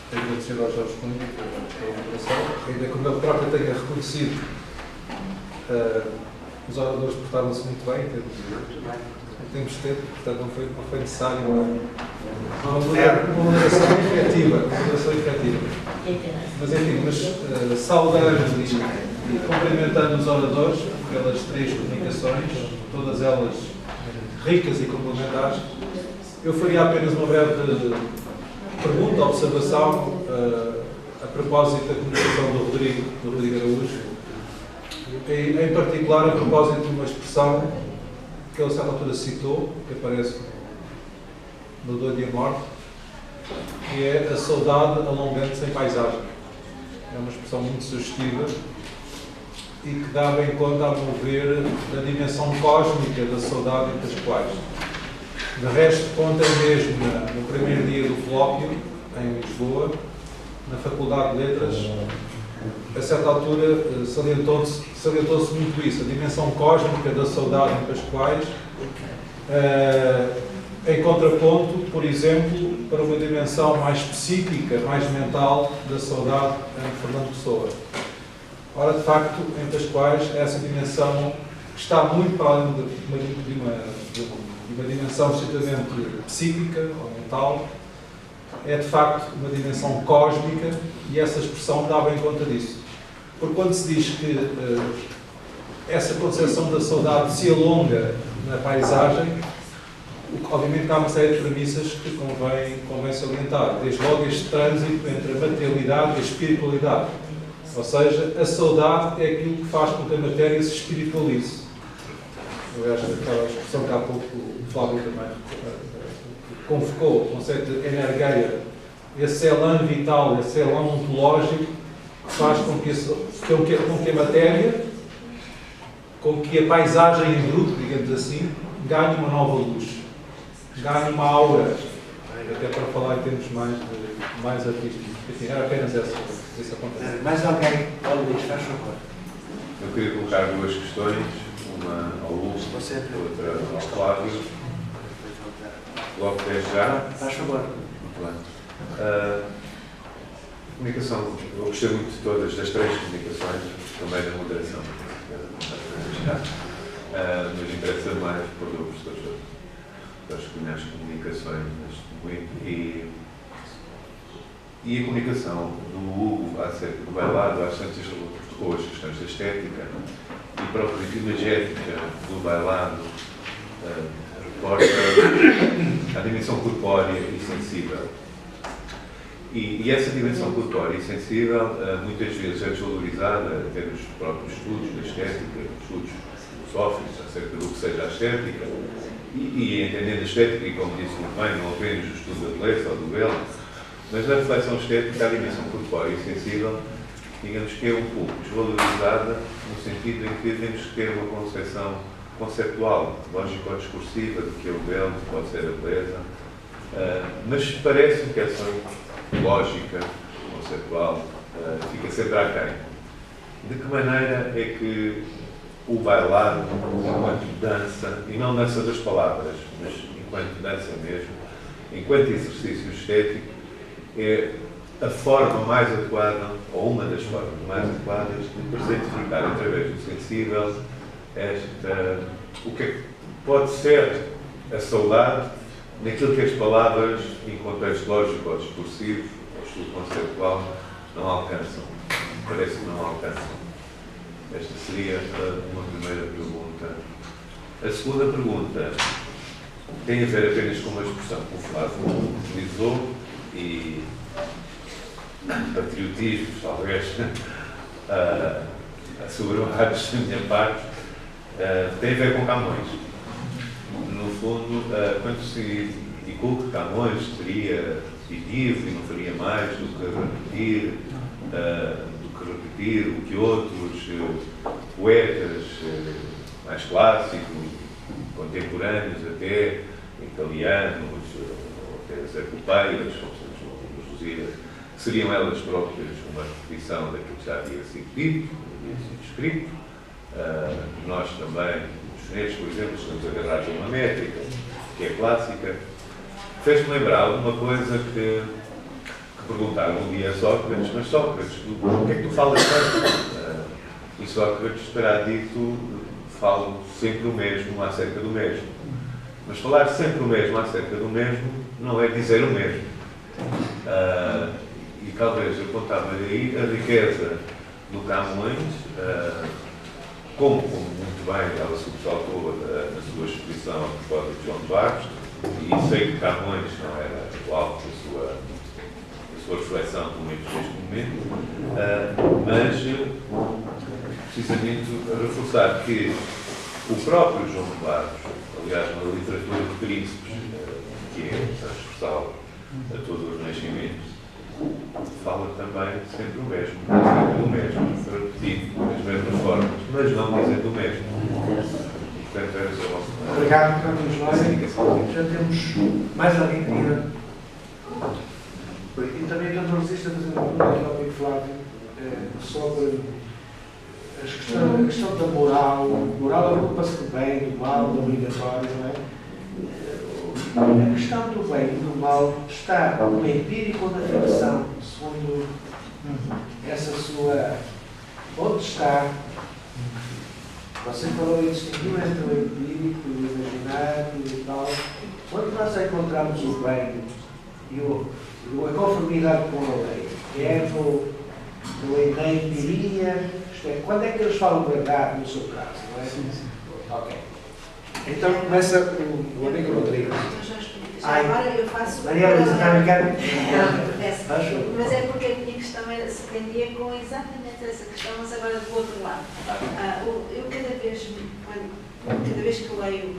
agradecer ao Jorge Cunha pela moderação, ainda que o meu próprio tenha reconhecido os oradores portaram-se muito bem em termos de tempo, portanto não foi necessário uma moderação efetiva. Mas enfim, saudando e cumprimentando os oradores pelas 3 comunicações, todas elas ricas e complementares, eu faria apenas uma breve pergunta, observação, a propósito da comunicação do Rodrigo Araújo, em particular a propósito de uma expressão que ele a certa altura citou, que aparece no Dor e a Morte, que é a saudade alongando-se em paisagem. É uma expressão muito sugestiva e que dá bem conta, a meu ver, da dimensão cósmica da saudade entre as quais. De resto, ontem mesmo, no primeiro dia do colóquio, em Lisboa, na Faculdade de Letras, a certa altura salientou-se muito isso, a dimensão cósmica da saudade entre as quais, em contraponto, por exemplo, para uma dimensão mais psíquica, mais mental da saudade em Fernando Pessoa. Ora, de facto, entre as quais essa dimensão que está muito para além de uma dimensão estritamente psíquica ou mental, é de facto uma dimensão cósmica, e essa expressão dá bem conta disso. Porque quando se diz que essa concepção da saudade se alonga na paisagem, obviamente há uma série de premissas que convém salientar. Desde logo este trânsito entre a materialidade e a espiritualidade. Ou seja, a saudade é aquilo que faz com que a matéria se espiritualize. Eu acho que aquela expressão que há pouco o Flávio também convocou, o conceito de energeia, esse elan vital, esse elan ontológico, que faz com que a matéria, com que a paisagem em bruto, digamos assim, ganhe uma nova luz, ganhe uma aura, até para falar em termos mais artísticos. Enfim, era apenas esse apontamento. Mais alguém? Luís, faz favor. Eu queria colocar 2 questões, uma ao Lúcio, outra ao Flávio. Logo desde já. Faz favor. Muito bem. Comunicação, eu gostei muito de todas, das 3 comunicações, também da moderação. Mas interessa mais por o professor das comunicações neste momento. E a comunicação do Hugo acerca do bailado, às tantas tocou as questões da estética e própria imagética do bailado, reporta a dimensão corpórea e sensível. E essa dimensão corpórea e sensível muitas vezes é desvalorizada até nos próprios estudos da estética, estudos filosóficos acerca do que seja a estética, e entendendo a estética, e como disse muito bem, não apenas o estudo da beleza ou do belo, mas na reflexão estética a dimensão corpórea e sensível, digamos que é um pouco desvalorizada no sentido em que temos que ter uma concepção conceptual, lógico-discursiva do que é o belo, que pode ser a beleza, mas parece que essa lógica conceptual fica sempre aquém. De que maneira é que o bailado, enquanto dança, e não dança das palavras, mas enquanto dança mesmo, enquanto exercício estético, é a forma mais adequada, ou uma das formas mais adequadas, de presentificar através do sensível o que é que pode ser a saudade naquilo que as palavras, em contexto lógico ou discursivo, ou estudo conceptual, não alcançam. Parece que não alcançam. Esta seria uma primeira pergunta. A segunda pergunta tem a ver apenas com uma expressão que o Flávio utilizou, e patriotismos, talvez, assobrados da minha parte, tem a ver com Camões. No fundo, quando se indicou que Camões seria repetitivo e não faria mais do que repetir o que outros poetas mais clássicos, contemporâneos até, italianos, até as epopeias, como se nos seriam elas próprias uma repetição daquilo que já havia sido dito, havia sido escrito. Nós também, os chineses, por exemplo, estamos agarrados a uma métrica, que é clássica. Fez-me lembrar alguma coisa que perguntaram um dia a Sócrates, mas Sócrates, o que é que tu falas tanto? E Sócrates terá dito, falo sempre o mesmo acerca do mesmo. Mas falar sempre o mesmo acerca do mesmo não é dizer o mesmo. E talvez eu apontava-lhe aí a riqueza do Camões, como muito bem ela se ressaltou na sua exposição a propósito de João de Barros, e sei que Camões não era o alvo da sua reflexão, pelo menos neste momento, mas precisamente reforçar que o próprio João de Barros, aliás, na literatura de príncipes, que é transversal a todos os nascimentos, fala também sempre o mesmo, repetido, das mesmas formas, mas não dizendo o mesmo. Portanto, era só. Obrigado, vamos lá. Já temos mais alguém que queira. E também a jornalista fazer uma pergunta ao amigo Flávio sobre a questão da moral. Moral ocupa-se do bem, do mal, do obrigatório, não é? A questão do bem e do mal está no empírico ou na ficção, segundo essa sua. Onde está? Você falou em distinguir entre o empírico e o imaginário e tal. Onde nós encontramos o bem e a conformidade com a lei? É na empiria? Isto é, quando é que eles falam verdade no seu caso? Não é? Sim. Ok. Então começa o amigo Rodrigo. Agora eu faço. Mariana, você está brincando? Não, mas é porque a minha questão se prendia com exatamente essa questão, mas agora do outro lado. Eu cada vez que leio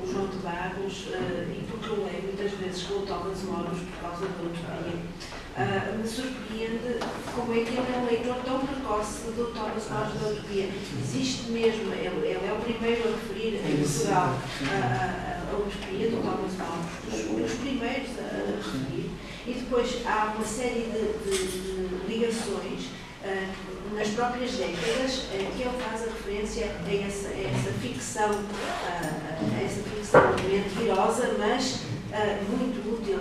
o João de Barros, e porque eu leio muitas vezes com o Thomas Moros por causa da utopia, me surpreende como é que ele é um leitor tão precoce do Thomas Moros da utopia. Existe mesmo, ele é o primeiro a referir em Portugal a utopia do Thomas Moros, os primeiros a referir, e depois há uma série de ligações nas próprias décadas que ele faz a referência a essa ficção mentirosa, mas muito útil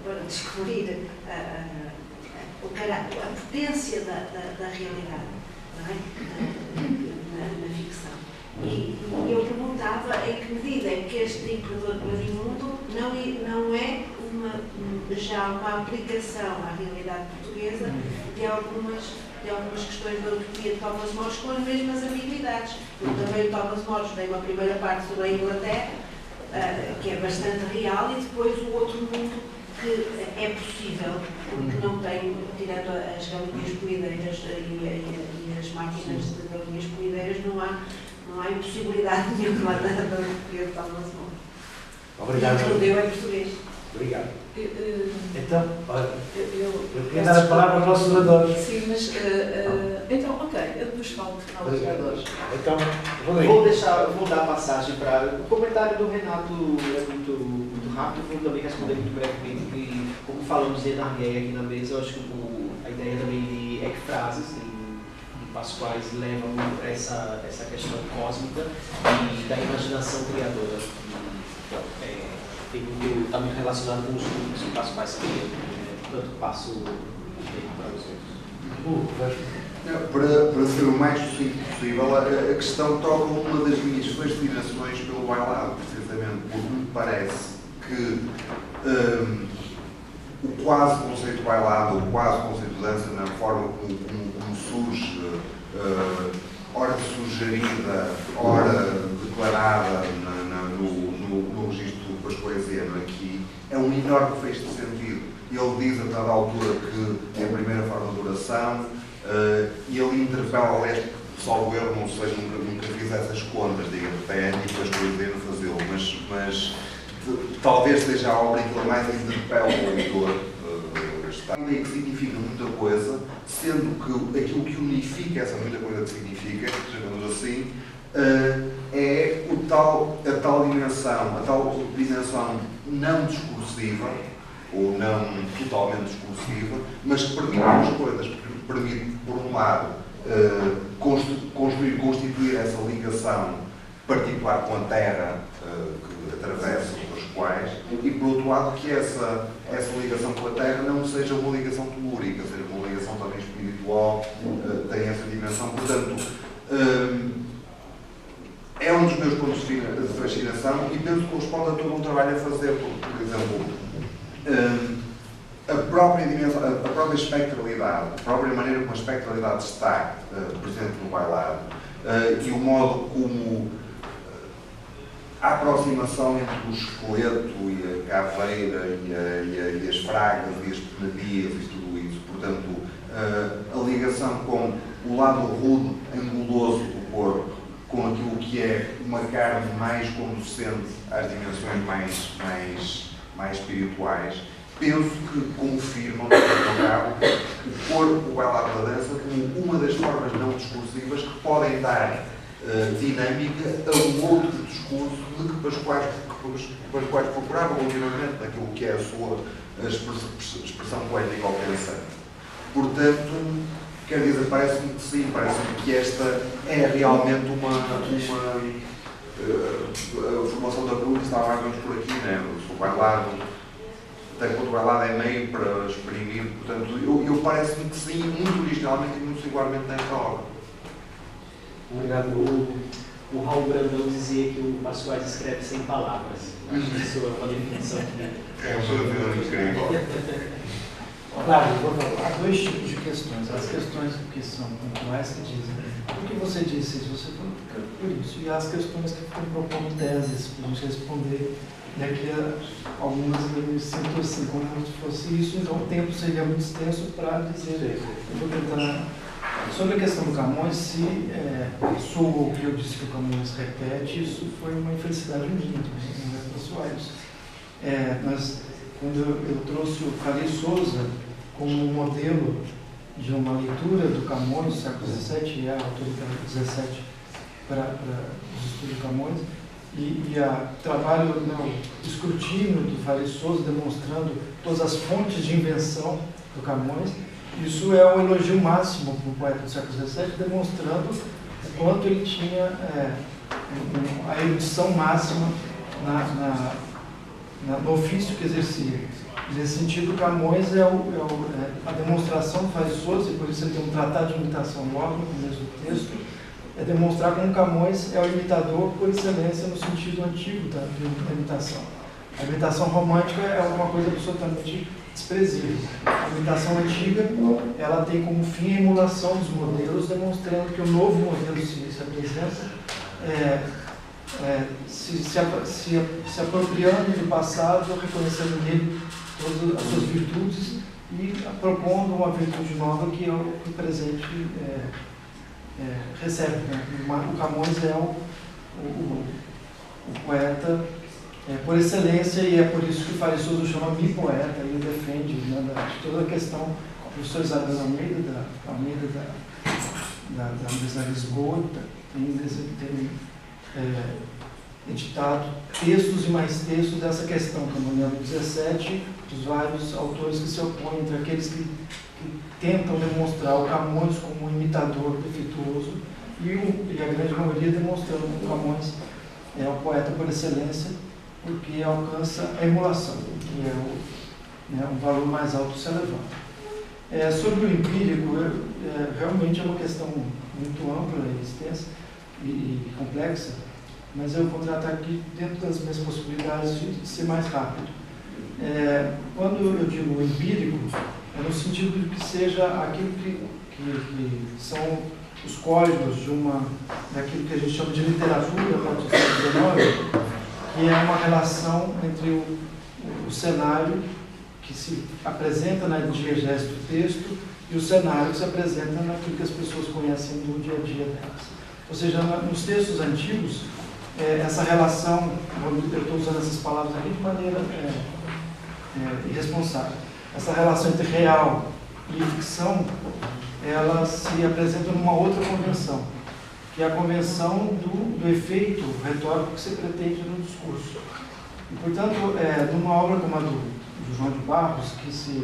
para descobrir a potência da realidade, não é? Na ficção. E eu perguntava em que medida é que este Imperador Clarimundo não é já uma aplicação à realidade portuguesa de algumas questões da utopia de Thomas Moros com as mesmas ambiguidades. Porque também o Thomas Moros tem uma primeira parte sobre a Inglaterra, que é bastante real, e depois o outro mundo que é possível, porque não tem, tirando as galinhas poideiras e as máquinas de galinhas poideiras, não há impossibilidade nenhuma da utopia de Thomas Moros. Obrigado. O que é português. Obrigado. Então, olha, eu queria dar a palavra aos nossos oradores. Sim, mas então, ok, eu depois falo aos oradores. Então, Rodrigo. Vou dar a passagem para o comentário do Renato, é muito rápido, vou também responder muito brevemente, que como falamos em Nargué aqui na mesa, eu acho que a ideia também de ecfrases, de Pascoais, leva muito a essa questão cósmica e da imaginação criadora. Está muito relacionado com os grupos que Pascoais criam, portanto passo o tempo para vocês. Para ser o mais sucinto possível, a questão toca uma das minhas fascinações pelo bailado, precisamente porque me parece que o quase conceito bailado, o quase conceito de dança, na forma como surge, ora sugerida, ora declarada no registro do pascoesiano aqui, é um enorme fecho de sentido. Ele diz a dada altura que é a primeira forma de oração, e ele interpela, aliás, salvo erro, não sei, nunca fiz essas contas, digamos, até é anti-pascoesiano fazê-lo, mas talvez seja a obra em que ele mais interpela o leitor. Que significa muita coisa, sendo que aquilo que unifica essa muita coisa que significa, chamamos assim, é a tal dimensão não discursiva, ou não totalmente discursiva, mas que permite duas coisas. Permite, por um lado, constituir essa ligação particular com a terra que atravessa os quais, e por outro lado que essa ligação com a terra não seja uma ligação telúrica, seja uma ligação também espiritual, tem essa dimensão. Portanto, é um dos meus pontos de fascinação e penso que corresponde a todo um trabalho a fazer, porque, por exemplo, a própria dimensão, a própria espectralidade, a própria maneira como a espectralidade está presente no bailado e o modo como a aproximação entre o esqueleto e a caveira e as fragas e as penadias e tudo isso, portanto, a ligação com o lado rude, anguloso do corpo, com aquilo que é uma carne mais conducente às dimensões mais espirituais, penso que confirmam, no cabo, o corpo, o bailado da dança, como uma das formas não discursivas que podem dar dinâmica a um outro discurso de que para os quais procurava continuamente naquilo que é a sua expressão poética ou pensante. Portanto, quer dizer, parece-me que sim, parece-me que esta é realmente a formação da cruz está mais ou menos por aqui, né? O bailado, até quando o bailado é meio para exprimir, portanto, eu parece-me que sim, muito originalmente e muito singularmente nesta obra. Obrigado. O Raul Brandão dizia que o Pascoal escreve sem palavras. Acho que isso é uma definição que... É uma definição incrível. Claro, por favor. Há dois tipos de questões. As questões que são pontuais que dizem o que você disse, você falou por isso, e as questões que ficam propondo teses para a gente responder, e aqui algumas eu me sinto assim, como se fosse isso, então o tempo seria muito extenso para dizer. Eu vou tentar. Sobre a questão do Camões, se soou o que eu disse que o Camões repete, isso foi uma infelicidade minha, não é pessoal. Quando eu trouxe o Calais Souza como um modelo de uma leitura do Camões do século XVII, e a autoridade do XVII para os estudos do Camões, e trabalho no escrutínio do Calais Souza, demonstrando todas as fontes de invenção do Camões. Isso é um elogio máximo para o poeta do século XVII, demonstrando o quanto ele tinha a erudição máxima no ofício que exercia. Nesse sentido, Camões é a demonstração do Calais Souza, e por isso ele tem um tratado de imitação logo no começo do texto, é demonstrar como Camões é o imitador por excelência no sentido antigo da imitação. A imitação romântica é alguma coisa absolutamente desprezível. A imitação antiga, ela tem como fim a emulação dos modelos, demonstrando que o novo modelo se apresenta, se apropriando do passado, reconhecendo nele todas as suas virtudes e propondo uma virtude nova que é o que o presente recebe. O Camões é o poeta por excelência, e é por isso que o Calais Souza o chama mi-poeta, e ele defende toda a questão. O professor Isabel Almeida, da Universidade de Lisboa, tem editado textos e mais textos dessa questão, que no ano 17, os vários autores que se opõem entre aqueles que tentam demonstrar o Camões como um imitador defeituoso e a grande maioria demonstrando que o Camões é o poeta por excelência, porque alcança a emulação, que é um valor mais alto a ser elevado. Sobre o empírico, realmente é uma questão muito ampla e extensa e complexa, mas eu vou tratar aqui dentro das minhas possibilidades de ser mais rápido. Quando eu digo empírico, é no sentido de que seja aquilo que são os códigos daquilo que a gente chama de literatura a partir do século XIX, que é uma relação entre o cenário que se apresenta na diegese do texto e o cenário que se apresenta naquilo que as pessoas conhecem do dia a dia delas. Ou seja, nos textos antigos, essa relação, eu estou usando essas palavras aqui de maneira irresponsável, essa relação entre real e ficção, ela se apresenta numa outra convenção, que é a convenção do efeito retórico que se pretende no discurso. E, portanto, numa obra como a do João de Barros, que se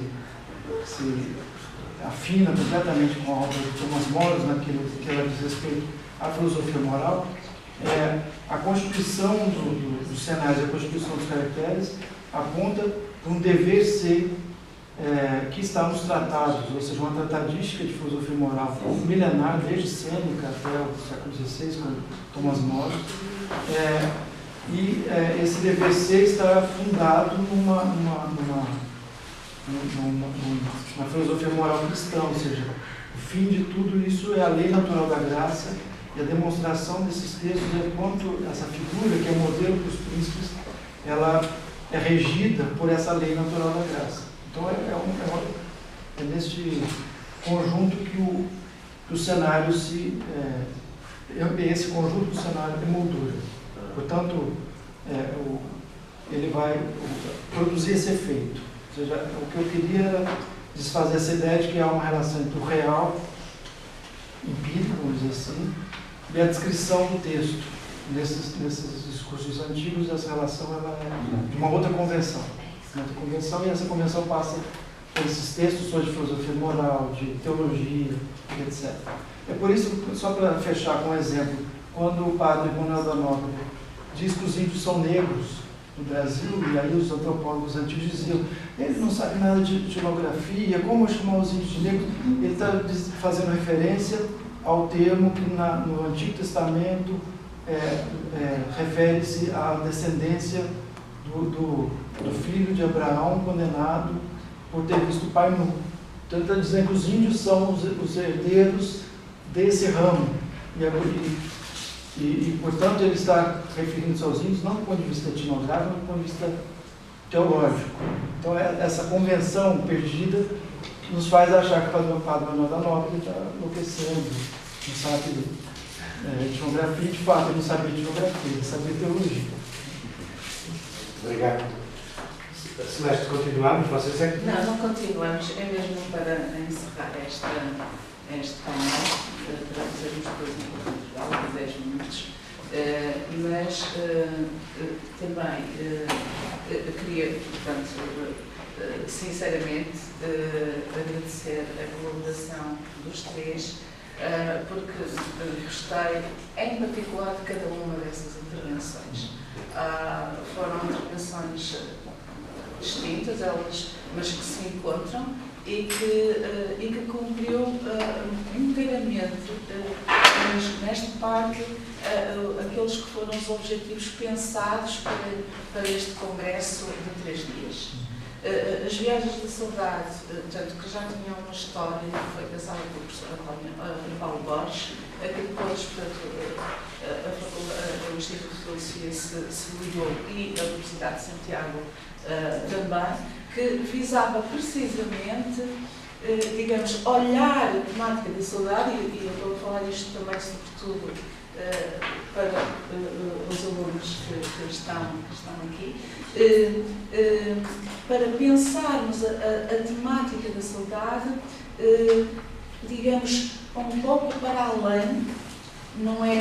afina completamente com a obra de Tomás Moro, naquilo que ela diz respeito à filosofia moral, a constituição dos cenários, a constituição dos caracteres, aponta para um dever ser que está nos tratados, ou seja, uma tratadística de filosofia moral milenar, desde Sêneca até o século XVI, com Thomas More. E esse DBC está fundado numa filosofia moral cristã, ou seja, o fim de tudo isso é a lei natural da graça, e a demonstração desses textos é quanto essa figura, que é modelo para os príncipes, ela é regida por essa lei natural da graça. Então é neste conjunto que o cenário esse conjunto do cenário emoldura. Portanto, ele vai produzir esse efeito. Ou seja, o que eu queria era desfazer essa ideia de que há uma relação entre o real, empírico, vamos dizer assim, e a descrição do texto. Nesses discursos antigos, essa relação ela é de uma outra convenção. E essa convenção passa por esses textos sobre filosofia moral, de teologia, etc. É por isso, só para fechar com um exemplo, quando o padre Manuel da Nóbrega diz que os índios são negros no Brasil, e aí os antropólogos antigos diziam, ele não sabe nada de geografia, como chamar os índios de negros? Ele está fazendo referência ao termo que no Antigo Testamento refere-se à descendência do filho de Abraão condenado por ter visto o pai nu. Então ele está dizendo que os índios são os herdeiros desse ramo. E, portanto, ele está referindo-se aos índios não do ponto de vista etnográfico, mas do ponto de vista teológico. Então, essa convenção perdida nos faz achar que o padre Manuel da Nóbrega está enlouquecendo, não sabe etnografia, de fato, ele não sabia etnografia, ele sabia teologia. Obrigado. Celeste, continuamos? Vocês é que... Não continuamos, é mesmo para encerrar este painel, para fazermos depois um pouco de 10 minutos, mas também queria, portanto, sinceramente, agradecer a colaboração dos três, porque gostei, em particular, de cada uma dessas intervenções. Foram intervenções distintas, mas que se encontram e que cumpriu inteiramente, nesta parte, aqueles que foram os objetivos pensados para este congresso de 3 dias. As viagens da saudade, tanto que já tinham uma história que foi pensada pelo professor Paulo Borges, que depois, portanto, o Instituto de Filosofia se ligou e a Universidade de Santiago também, que visava precisamente, digamos, olhar a temática da saudade, e eu estou a falar isto também, sobretudo, para os alunos que estão aqui, para pensarmos a temática da saudade, digamos, um pouco para além, não é,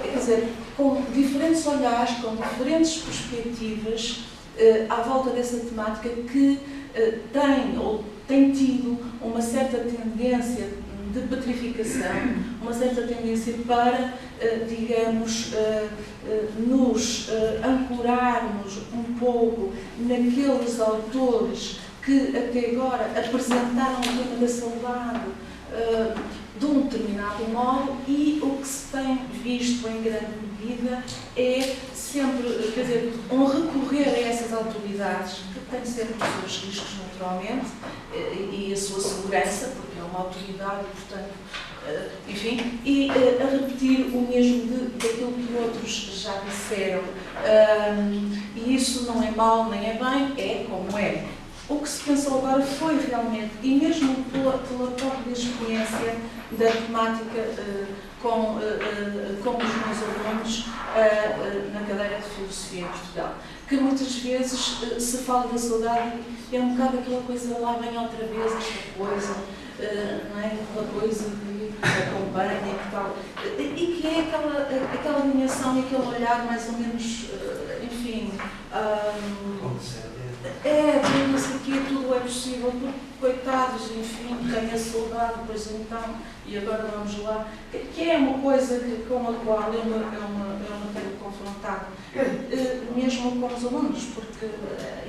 quer dizer, com diferentes olhares, com diferentes perspectivas, à volta dessa temática que tem tido uma certa tendência de petrificação, uma certa tendência para, digamos, nos ancorarmos um pouco naqueles autores que até agora apresentaram o tema da saudade de um determinado modo, e o que se tem visto em grande medida é sempre, quer dizer, recorrer a essas autoridades, que têm sempre os seus riscos, naturalmente, e a sua segurança, porque é uma autoridade, portanto, enfim, e a repetir o mesmo daquilo que outros já disseram. E isso não é mau nem é bem, é como é. O que se pensou agora foi realmente, e mesmo pela própria experiência da temática com os meus alunos na cadeira de Filosofia em Portugal, que muitas vezes se fala da saudade e é um bocado aquela coisa, lá vem outra vez esta coisa, não é? Aquela coisa que acompanha e tal, e que é aquela alinhação e aquele olhar mais ou menos, enfim... não sei o que, tudo é possível, porque, coitados, enfim, têm a saudade, pois então, e agora vamos lá, que é uma coisa com a qual eu me tenho confrontado, mesmo com os alunos, porque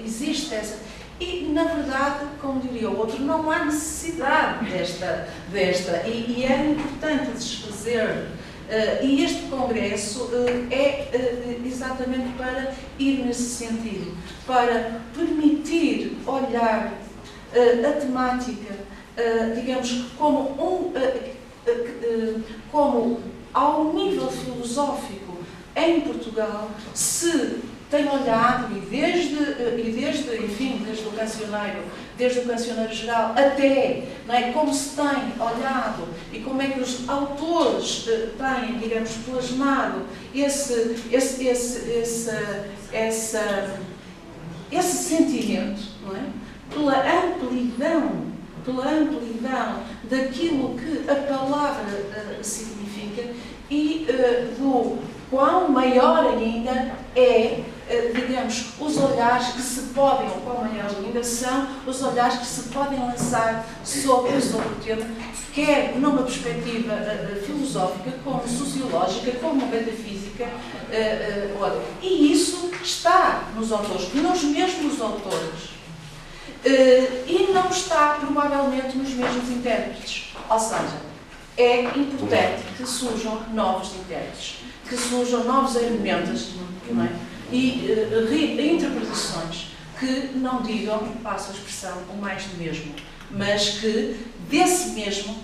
existe essa, E, na verdade, como diria o outro, não há necessidade desta e é importante desfazer. E este congresso é exatamente para ir nesse sentido, para permitir olhar a temática, digamos, como ao nível filosófico em Portugal se tem olhado, e desde o cancioneiro geral até, não é, como se tem olhado e como é que os autores têm, digamos, plasmado esse sentimento, não é? Pela amplidão daquilo que a palavra significa e do quão maior ainda é, digamos, os olhares que se podem, ou quão maior ainda são os olhares que se podem lançar sobre o tema, quer numa perspectiva filosófica, como sociológica, como metafísica, e isso está nos autores, nos mesmos autores. E não está, provavelmente, nos mesmos intérpretes. Ou seja, é importante que surjam novos intérpretes, que surjam novos argumentos, não é? E interpretações que não digam, passo a expressão, o mais do mesmo, mas que desse mesmo